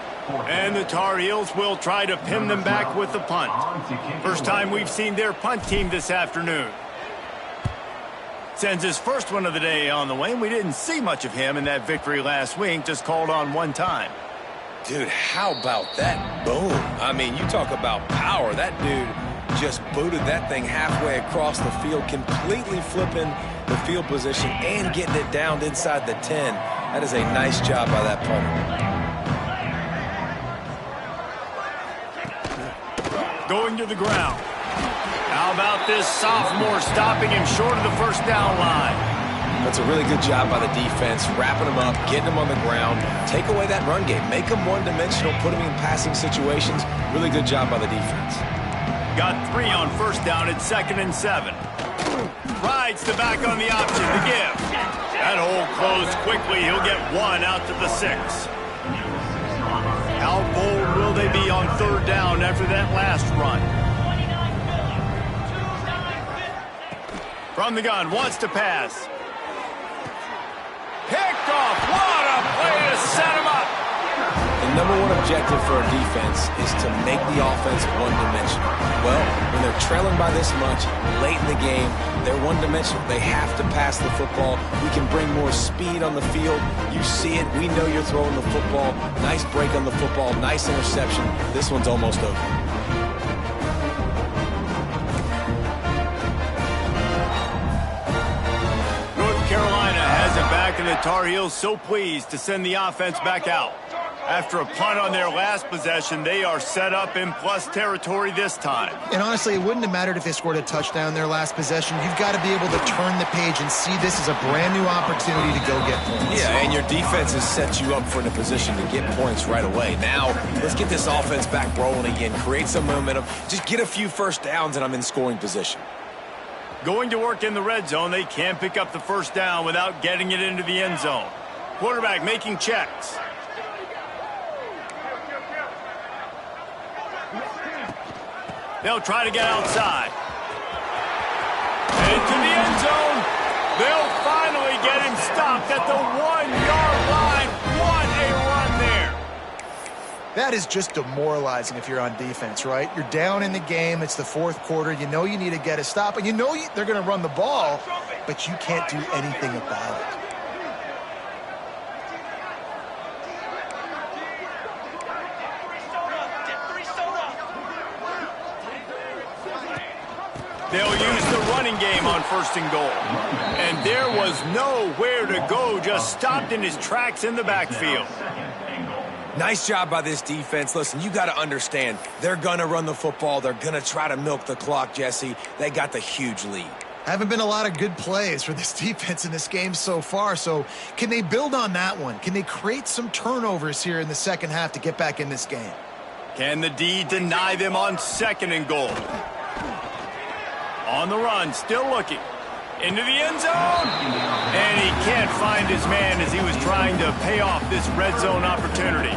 And the Tar Heels will try to pin them back with the punt. First time we've seen their punt team this afternoon. Sends his first one of the day on the way. We didn't see much of him in that victory last week, just called on one time. Dude, how about that boom? I mean, you talk about power. That dude just booted that thing halfway across the field, completely flipping the field position and getting it down inside the 10. That is a nice job by that punter. Going to the ground. How about this sophomore stopping him short of the first down line? That's a really good job by the defense, wrapping him up, getting him on the ground. Take away that run game. Make him one-dimensional, put him in passing situations. Really good job by the defense. Got 3 on first down at 2nd and 7. Rides the back on the option to give. That hole closed quickly. He'll get 1 out to the 6. How bold will they be on third down after that last run? From the gun, wants to pass. Picked off. What a play to set him up. The number one objective for a defense is to make the offense one-dimensional. Well, when they're trailing by this much, late in the game, they're one-dimensional. They have to pass the football. We can bring more speed on the field. You see it. We know you're throwing the football. Nice break on the football. Nice interception. This one's almost over. North Carolina has it back, and the Tar Heels so pleased to send the offense back out. After a punt on their last possession, they are set up in plus territory this time. And honestly, it wouldn't have mattered if they scored a touchdown their last possession. You've got to be able to turn the page and see this as a brand new opportunity to go get points. Yeah, and your defense has set you up for in a position to get points right away. Now, let's get this offense back rolling again, create some momentum, just get a few first downs, and I'm in scoring position. Going to work in the red zone, they can pick up the first down without getting it into the end zone. Quarterback making checks. They'll try to get outside. And into the end zone. They'll finally get him stopped at the 1-yard line. What a run there. That is just demoralizing if you're on defense, right? You're down in the game. It's the fourth quarter. You know you need to get a stop, and you know they're going to run the ball, but you can't do anything about it. They'll use the running game on 1st and goal. And there was nowhere to go, just stopped in his tracks in the backfield. Nice job by this defense. Listen, you got to understand, they're going to run the football. They're going to try to milk the clock, Jesse. They got the huge lead. Haven't been a lot of good plays for this defense in this game so far, so can they build on that one? Can they create some turnovers here in the second half to get back in this game? Can the D deny them on 2nd and goal? On the run, still looking. Into the end zone. And he can't find his man as he was trying to pay off this red zone opportunity.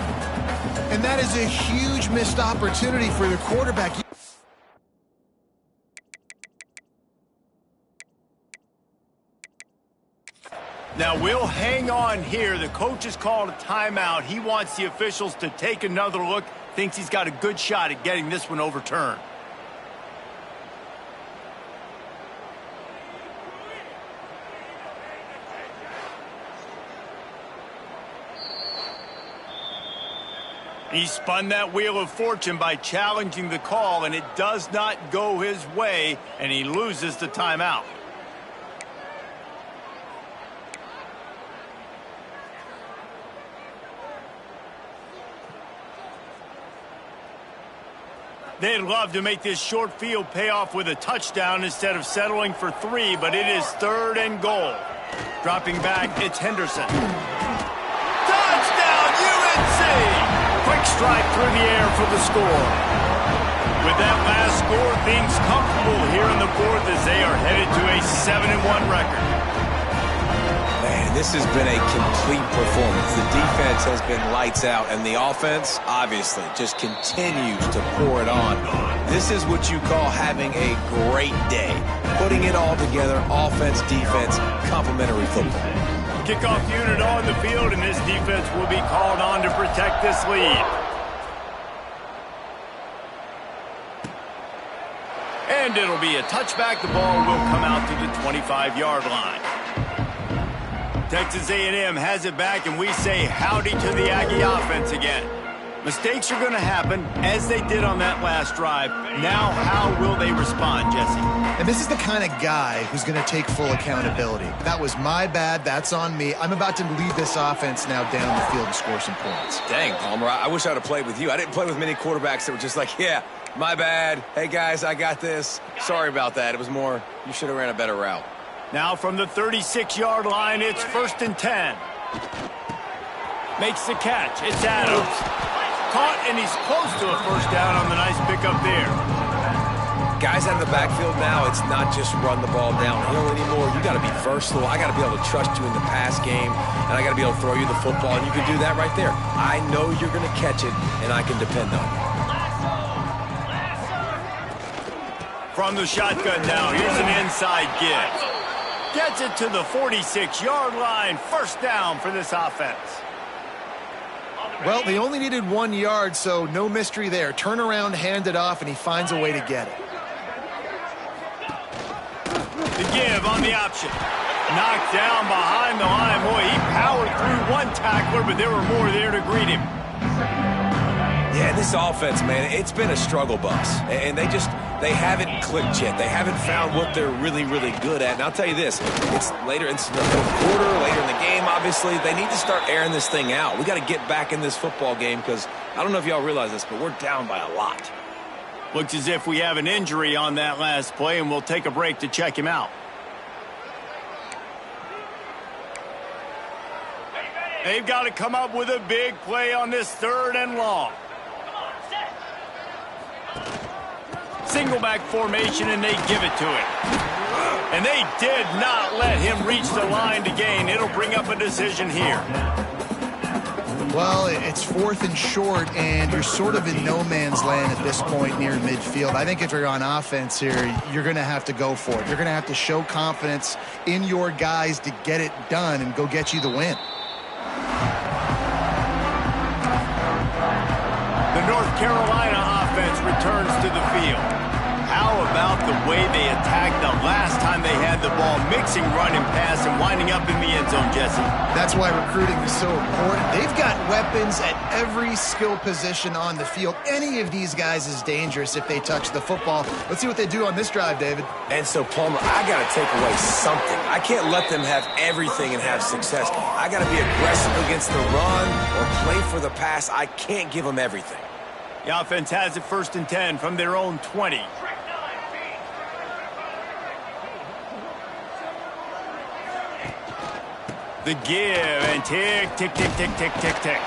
And that is a huge missed opportunity for the quarterback. Now we'll hang on here. The coach has called a timeout. He wants the officials to take another look. Thinks he's got a good shot at getting this one overturned. He spun that wheel of fortune by challenging the call, and it does not go his way, and he loses the timeout. They'd love to make this short field pay off with a touchdown instead of settling for 3, but it is 3rd and goal. Dropping back, it's Henderson. Touchdown, UNC! Quick strike through the air for the score. With that last score, things comfortable here in the 4th as they are headed to a 7-1 record. Man, this has been a complete performance. The defense has been lights out, and the offense, obviously, just continues to pour it on. This is what you call having a great day. Putting it all together, offense, defense, complementary football. Kickoff unit on the field, and this defense will be called on to protect this lead. And it'll be a touchback. The ball will come out to the 25-yard line. Texas A&M has it back, and we say howdy to the Aggie offense again. Mistakes are going to happen, as they did on that last drive. Now, how will they respond, Jesse? And this is the kind of guy who's going to take full accountability. That was my bad. That's on me. I'm about to lead this offense now down the field and score some points. Dang, Palmer, I wish I would have played with you. I didn't play with many quarterbacks that were just like, yeah, my bad. Hey, guys, I got this. Sorry about that. It was more, you should have ran a better route. Now from the 36-yard line, it's 1st and 10. Makes the catch. It's Adams. Caught, and he's close to a first down on the nice pickup there. Guys out of the backfield now, it's not just run the ball downhill anymore. You got to be versatile. I got to be able to trust you in the pass game, and I got to be able to throw you the football, and you can do that right there. I know you're going to catch it, and I can depend on you. From the shotgun now, here's an inside give. Gets it to the 46-yard line. First down for this offense. Well, they only needed 1 yard, so no mystery there. Turn around, hand it off, and he finds a way to get it. The give on the option. Knocked down behind the line. Boy, he powered through one tackler, but there were more there to greet him. Yeah, this offense, man, it's been a struggle bus. And they haven't clicked yet. They haven't found what they're really, really good at. And I'll tell you this, it's later into the fourth quarter, later in the game, obviously. They need to start airing this thing out. We got to get back in this football game because I don't know if y'all realize this, but we're down by a lot. Looks as if we have an injury on that last play, and we'll take a break to check him out. They've got to come up with a big play on this 3rd and long. Single back formation, and they give it to him. And they did not let him reach the line to gain. It'll bring up a decision here. Well, it's 4th and short, and you're sort of in no man's land at this point near midfield. I think if you're on offense here, you're going to have to go for it. You're going to have to show confidence in your guys to get it done and go get you the win. The North Carolina offense returns to the field. How about the way they attacked the last time they had the ball, mixing run and pass and winding up in the end zone, Jesse? That's why recruiting is so important. They've got weapons at every skill position on the field. Any of these guys is dangerous if they touch the football. Let's see what they do on this drive, David. And so, Palmer, I got to take away something. I can't let them have everything and have success. I got to be aggressive against the run or play for the pass. I can't give them everything. The offense has it 1st and 10 from their own 20. The give and tick, tick, tick, tick, tick, tick, tick.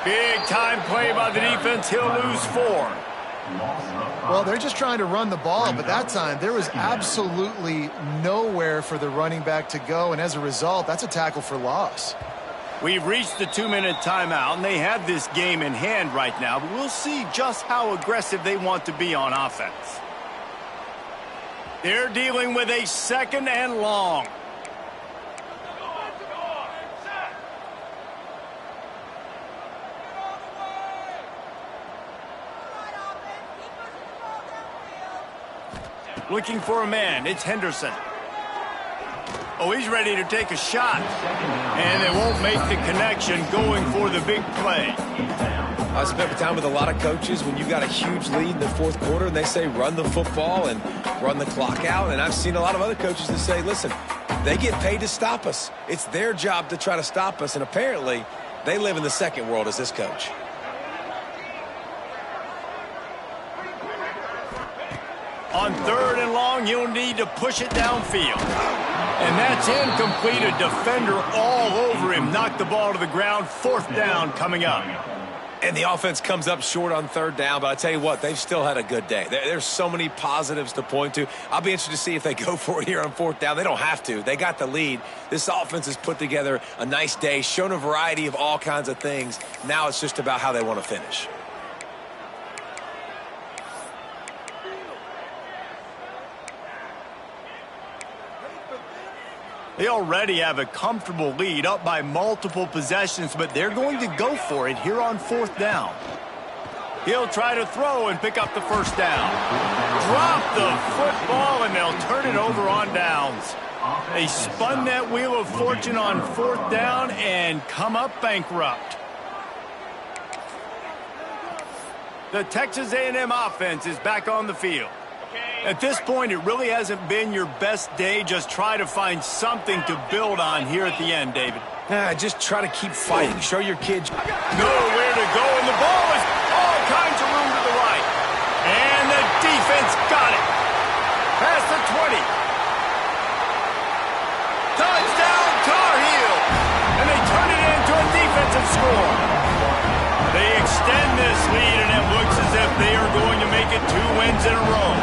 Big time play by the defense. He'll lose 4. Well, they're just trying to run the ball, but that time there was absolutely nowhere for the running back to go, and as a result, that's a tackle for loss. We've reached the 2-minute timeout, and they have this game in hand right now, but we'll see just how aggressive they want to be on offense. They're dealing with a 2nd and long. Looking for a man. It's Henderson. Oh, he's ready to take a shot. And they won't make the connection, going for the big play. I spent time with a lot of coaches when you got a huge lead in the 4th quarter and they say run the football and run the clock out. And I've seen a lot of other coaches that say, listen, they get paid to stop us. It's their job to try to stop us. And apparently they live in the second world as this coach. On 3rd and long, you'll need to push it downfield. And that's incomplete. A defender all over him. Knocked the ball to the ground. 4th down coming up. And the offense comes up short on 3rd down, but I tell you what, they've still had a good day. There's so many positives to point to. I'll be interested to see if they go for it here on 4th down. They don't have to. They got the lead. This offense has put together a nice day, shown a variety of all kinds of things. Now it's just about how they want to finish. They already have a comfortable lead, up by multiple possessions, but they're going to go for it here on 4th down. He'll try to throw and pick up the 1st down. Drop the football, and they'll turn it over on downs. They spun that wheel of fortune on 4th down and come up bankrupt. The Texas A&M offense is back on the field. At this point, it really hasn't been your best day. Just try to find something to build on here at the end, David. Just try to keep fighting. Show your kids nowhere to go, and the ball is all kinds of room to the right. And the defense got it. Past the 20. Touchdown, Tar Heel. And they turn it into a defensive score. They extend this lead, and it looks as if they are going to make it 2 wins in a row.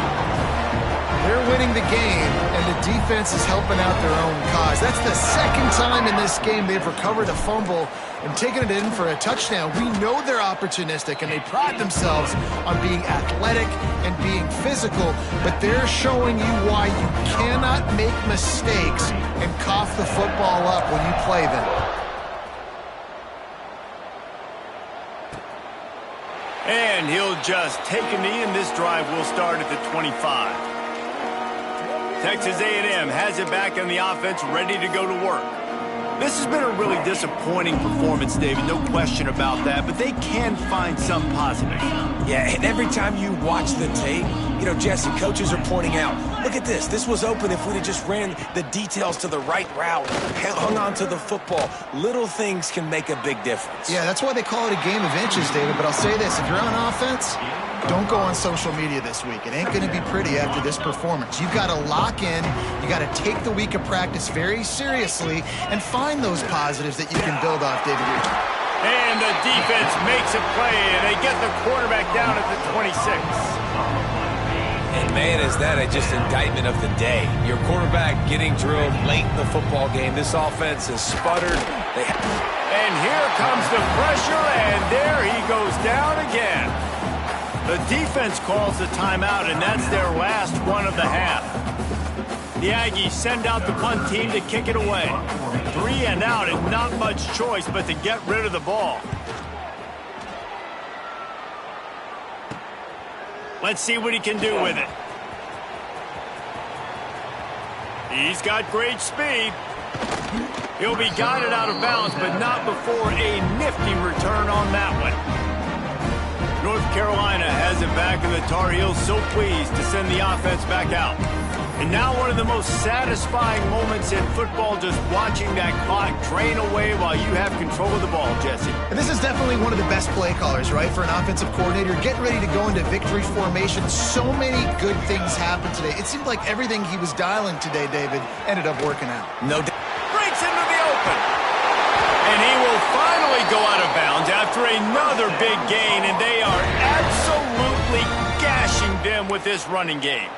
They're winning the game, and the defense is helping out their own cause. That's the 2nd time in this game they've recovered a fumble and taken it in for a touchdown. We know they're opportunistic, and they pride themselves on being athletic and being physical, but they're showing you why you cannot make mistakes and cough the football up when you play them. And he'll just take a knee, and this drive will start at the 25. Texas A&M has it back on the offense, ready to go to work. This has been a really disappointing performance, David, no question about that, but they can find some positive. Yeah, and every time you watch the tape, you know, Jesse, coaches are pointing out, look at this. This was open if we'd have just ran the details to the right route, hung on to the football. Little things can make a big difference. Yeah, that's why they call it a game of inches, David. But I'll say this, if you're on offense, don't go on social media this week. It ain't going to be pretty after this performance. You've got to lock in. You got to take the week of practice very seriously and find those positives that you can build off, David. And the defense makes a play, and they get the quarterback down at the 26. And, man, is that just indictment of the day. Your quarterback getting drilled late in the football game. This offense has sputtered. And here comes the pressure, and there he goes down again. The defense calls the timeout, and that's their last one of the half. The Aggies send out the punt team to kick it away. 3 and out, and not much choice but to get rid of the ball. Let's see what he can do with it. He's got great speed. He'll be guided out of bounds, but not before a nifty return on that one. North Carolina has it back, and the Tar Heels so pleased to send the offense back out. And now one of the most satisfying moments in football, just watching that clock drain away while you have control of the ball, Jesse. And this is definitely one of the best play callers, right, for an offensive coordinator. Getting ready to go into victory formation. So many good things happened today. It seemed like everything he was dialing today, David, ended up working out. No doubt. Breaks into the open. And he will finally go out of bounds after another big gain, and they are absolutely gashing them with this running game.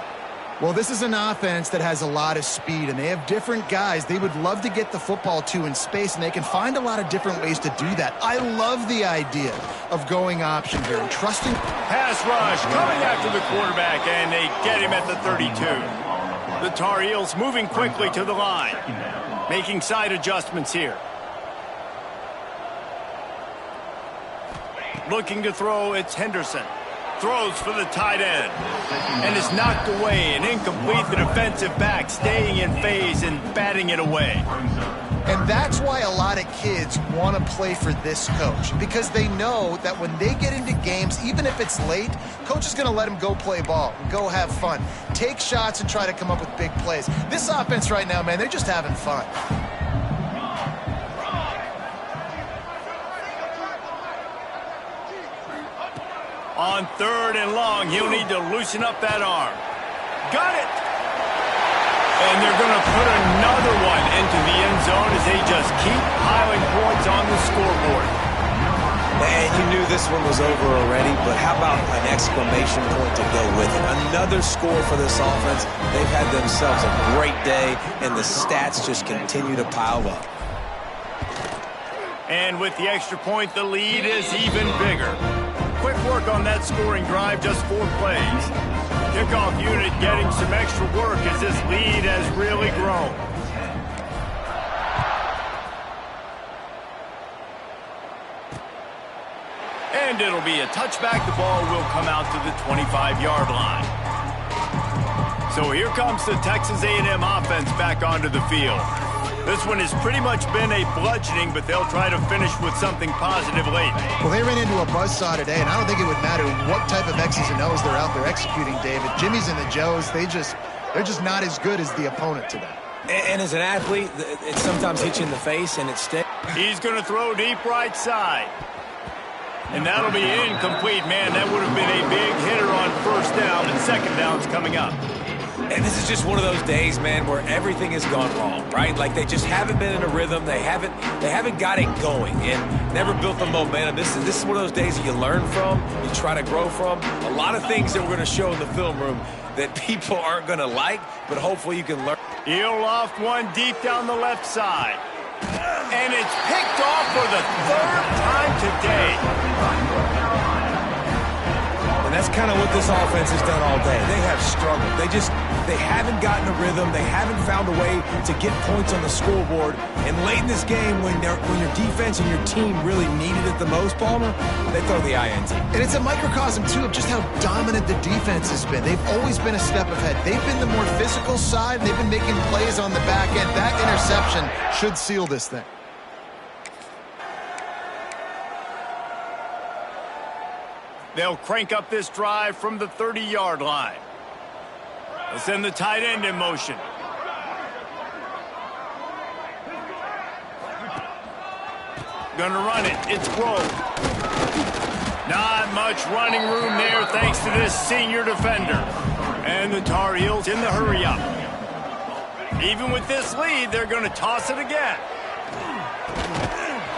Well, this is an offense that has a lot of speed, and they have different guys they would love to get the football to in space, and they can find a lot of different ways to do that. I love the idea of going option here and trusting. Pass rush coming after the quarterback, and they get him at the 32. The Tar Heels moving quickly to the line, making side adjustments here. Looking to throw, it's Henderson. Throws for the tight end. And is knocked away and incomplete. The defensive back staying in phase and batting it away. And that's why a lot of kids want to play for this coach, because they know that when they get into games, even if it's late, coach is going to let them go play ball and go have fun. Take shots and try to come up with big plays. This offense right now, man, they're just having fun. On 3rd and long, he'll need to loosen up that arm. Got it! And they're going to put another one into the end zone as they just keep piling points on the scoreboard. Man, you knew this one was over already, but how about an exclamation point to go with it? Another score for this offense. They've had themselves a great day, and the stats just continue to pile up. And with the extra point, the lead is even bigger. Quick work on that scoring drive, just 4 plays. Kickoff unit getting some extra work as this lead has really grown. And it'll be a touchback. The ball will come out to the 25-yard line. So here comes the Texas A&M offense back onto the field. This one has pretty much been a bludgeoning, but they'll try to finish with something positive late. Well, they ran into a buzzsaw today, and I don't think it would matter what type of X's and O's they're out there executing, David. Jimmy's and the Joes, they're just not as good as the opponent today. And as an athlete, it sometimes hits you in the face, and it sticks. He's going to throw deep right side. And that'll be incomplete. Man, that would have been a big hitter on 1st down, and 2nd down's coming up. And this is just one of those days, man, where everything has gone wrong, right? Like they just haven't been in a rhythm. They haven't got it going and never built the momentum. This is one of those days that you learn from, you try to grow from. A lot of things that we're going to show in the film room that people aren't going to like, but hopefully you can learn. He'll loft one deep down the left side. And it's picked off for the 3rd time today. And that's kind of what this offense has done all day. They have struggled. They haven't gotten a rhythm. They haven't found a way to get points on the scoreboard. And late in this game, when your defense and your team really needed it the most, Palmer, they throw the INT. And it's a microcosm, too, of just how dominant the defense has been. They've always been a step ahead. They've been the more physical side. They've been making plays on the back end. That interception should seal this thing. They'll crank up this drive from the 30-yard line. They'll send the tight end in motion. Gonna run it. It's Grove. Not much running room there thanks to this senior defender. And the Tar Heels in the hurry-up. Even with this lead, they're going to toss it again.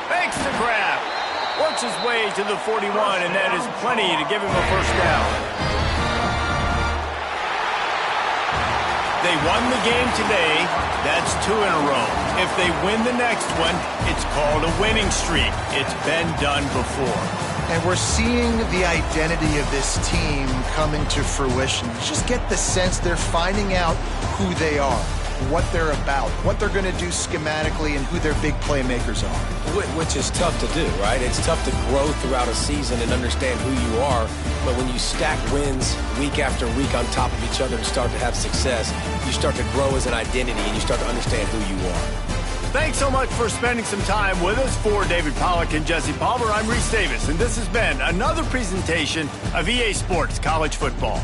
Makes the grab. Works his way to the 41, and that is plenty to give him a first down. They won the game today. That's 2 in a row. If they win the next one, it's called a winning streak. It's been done before. And we're seeing the identity of this team coming to fruition. You just get the sense they're finding out who they are, what they're about, what they're going to do schematically, and who their big playmakers are. Which is tough to do, right? It's tough to grow throughout a season and understand who you are. But when you stack wins week after week on top of each other and start to have success, you start to grow as an identity and you start to understand who you are. Thanks so much for spending some time with us. For David Pollack and Jesse Palmer, I'm Reese Davis, and this has been another presentation of EA Sports College Football.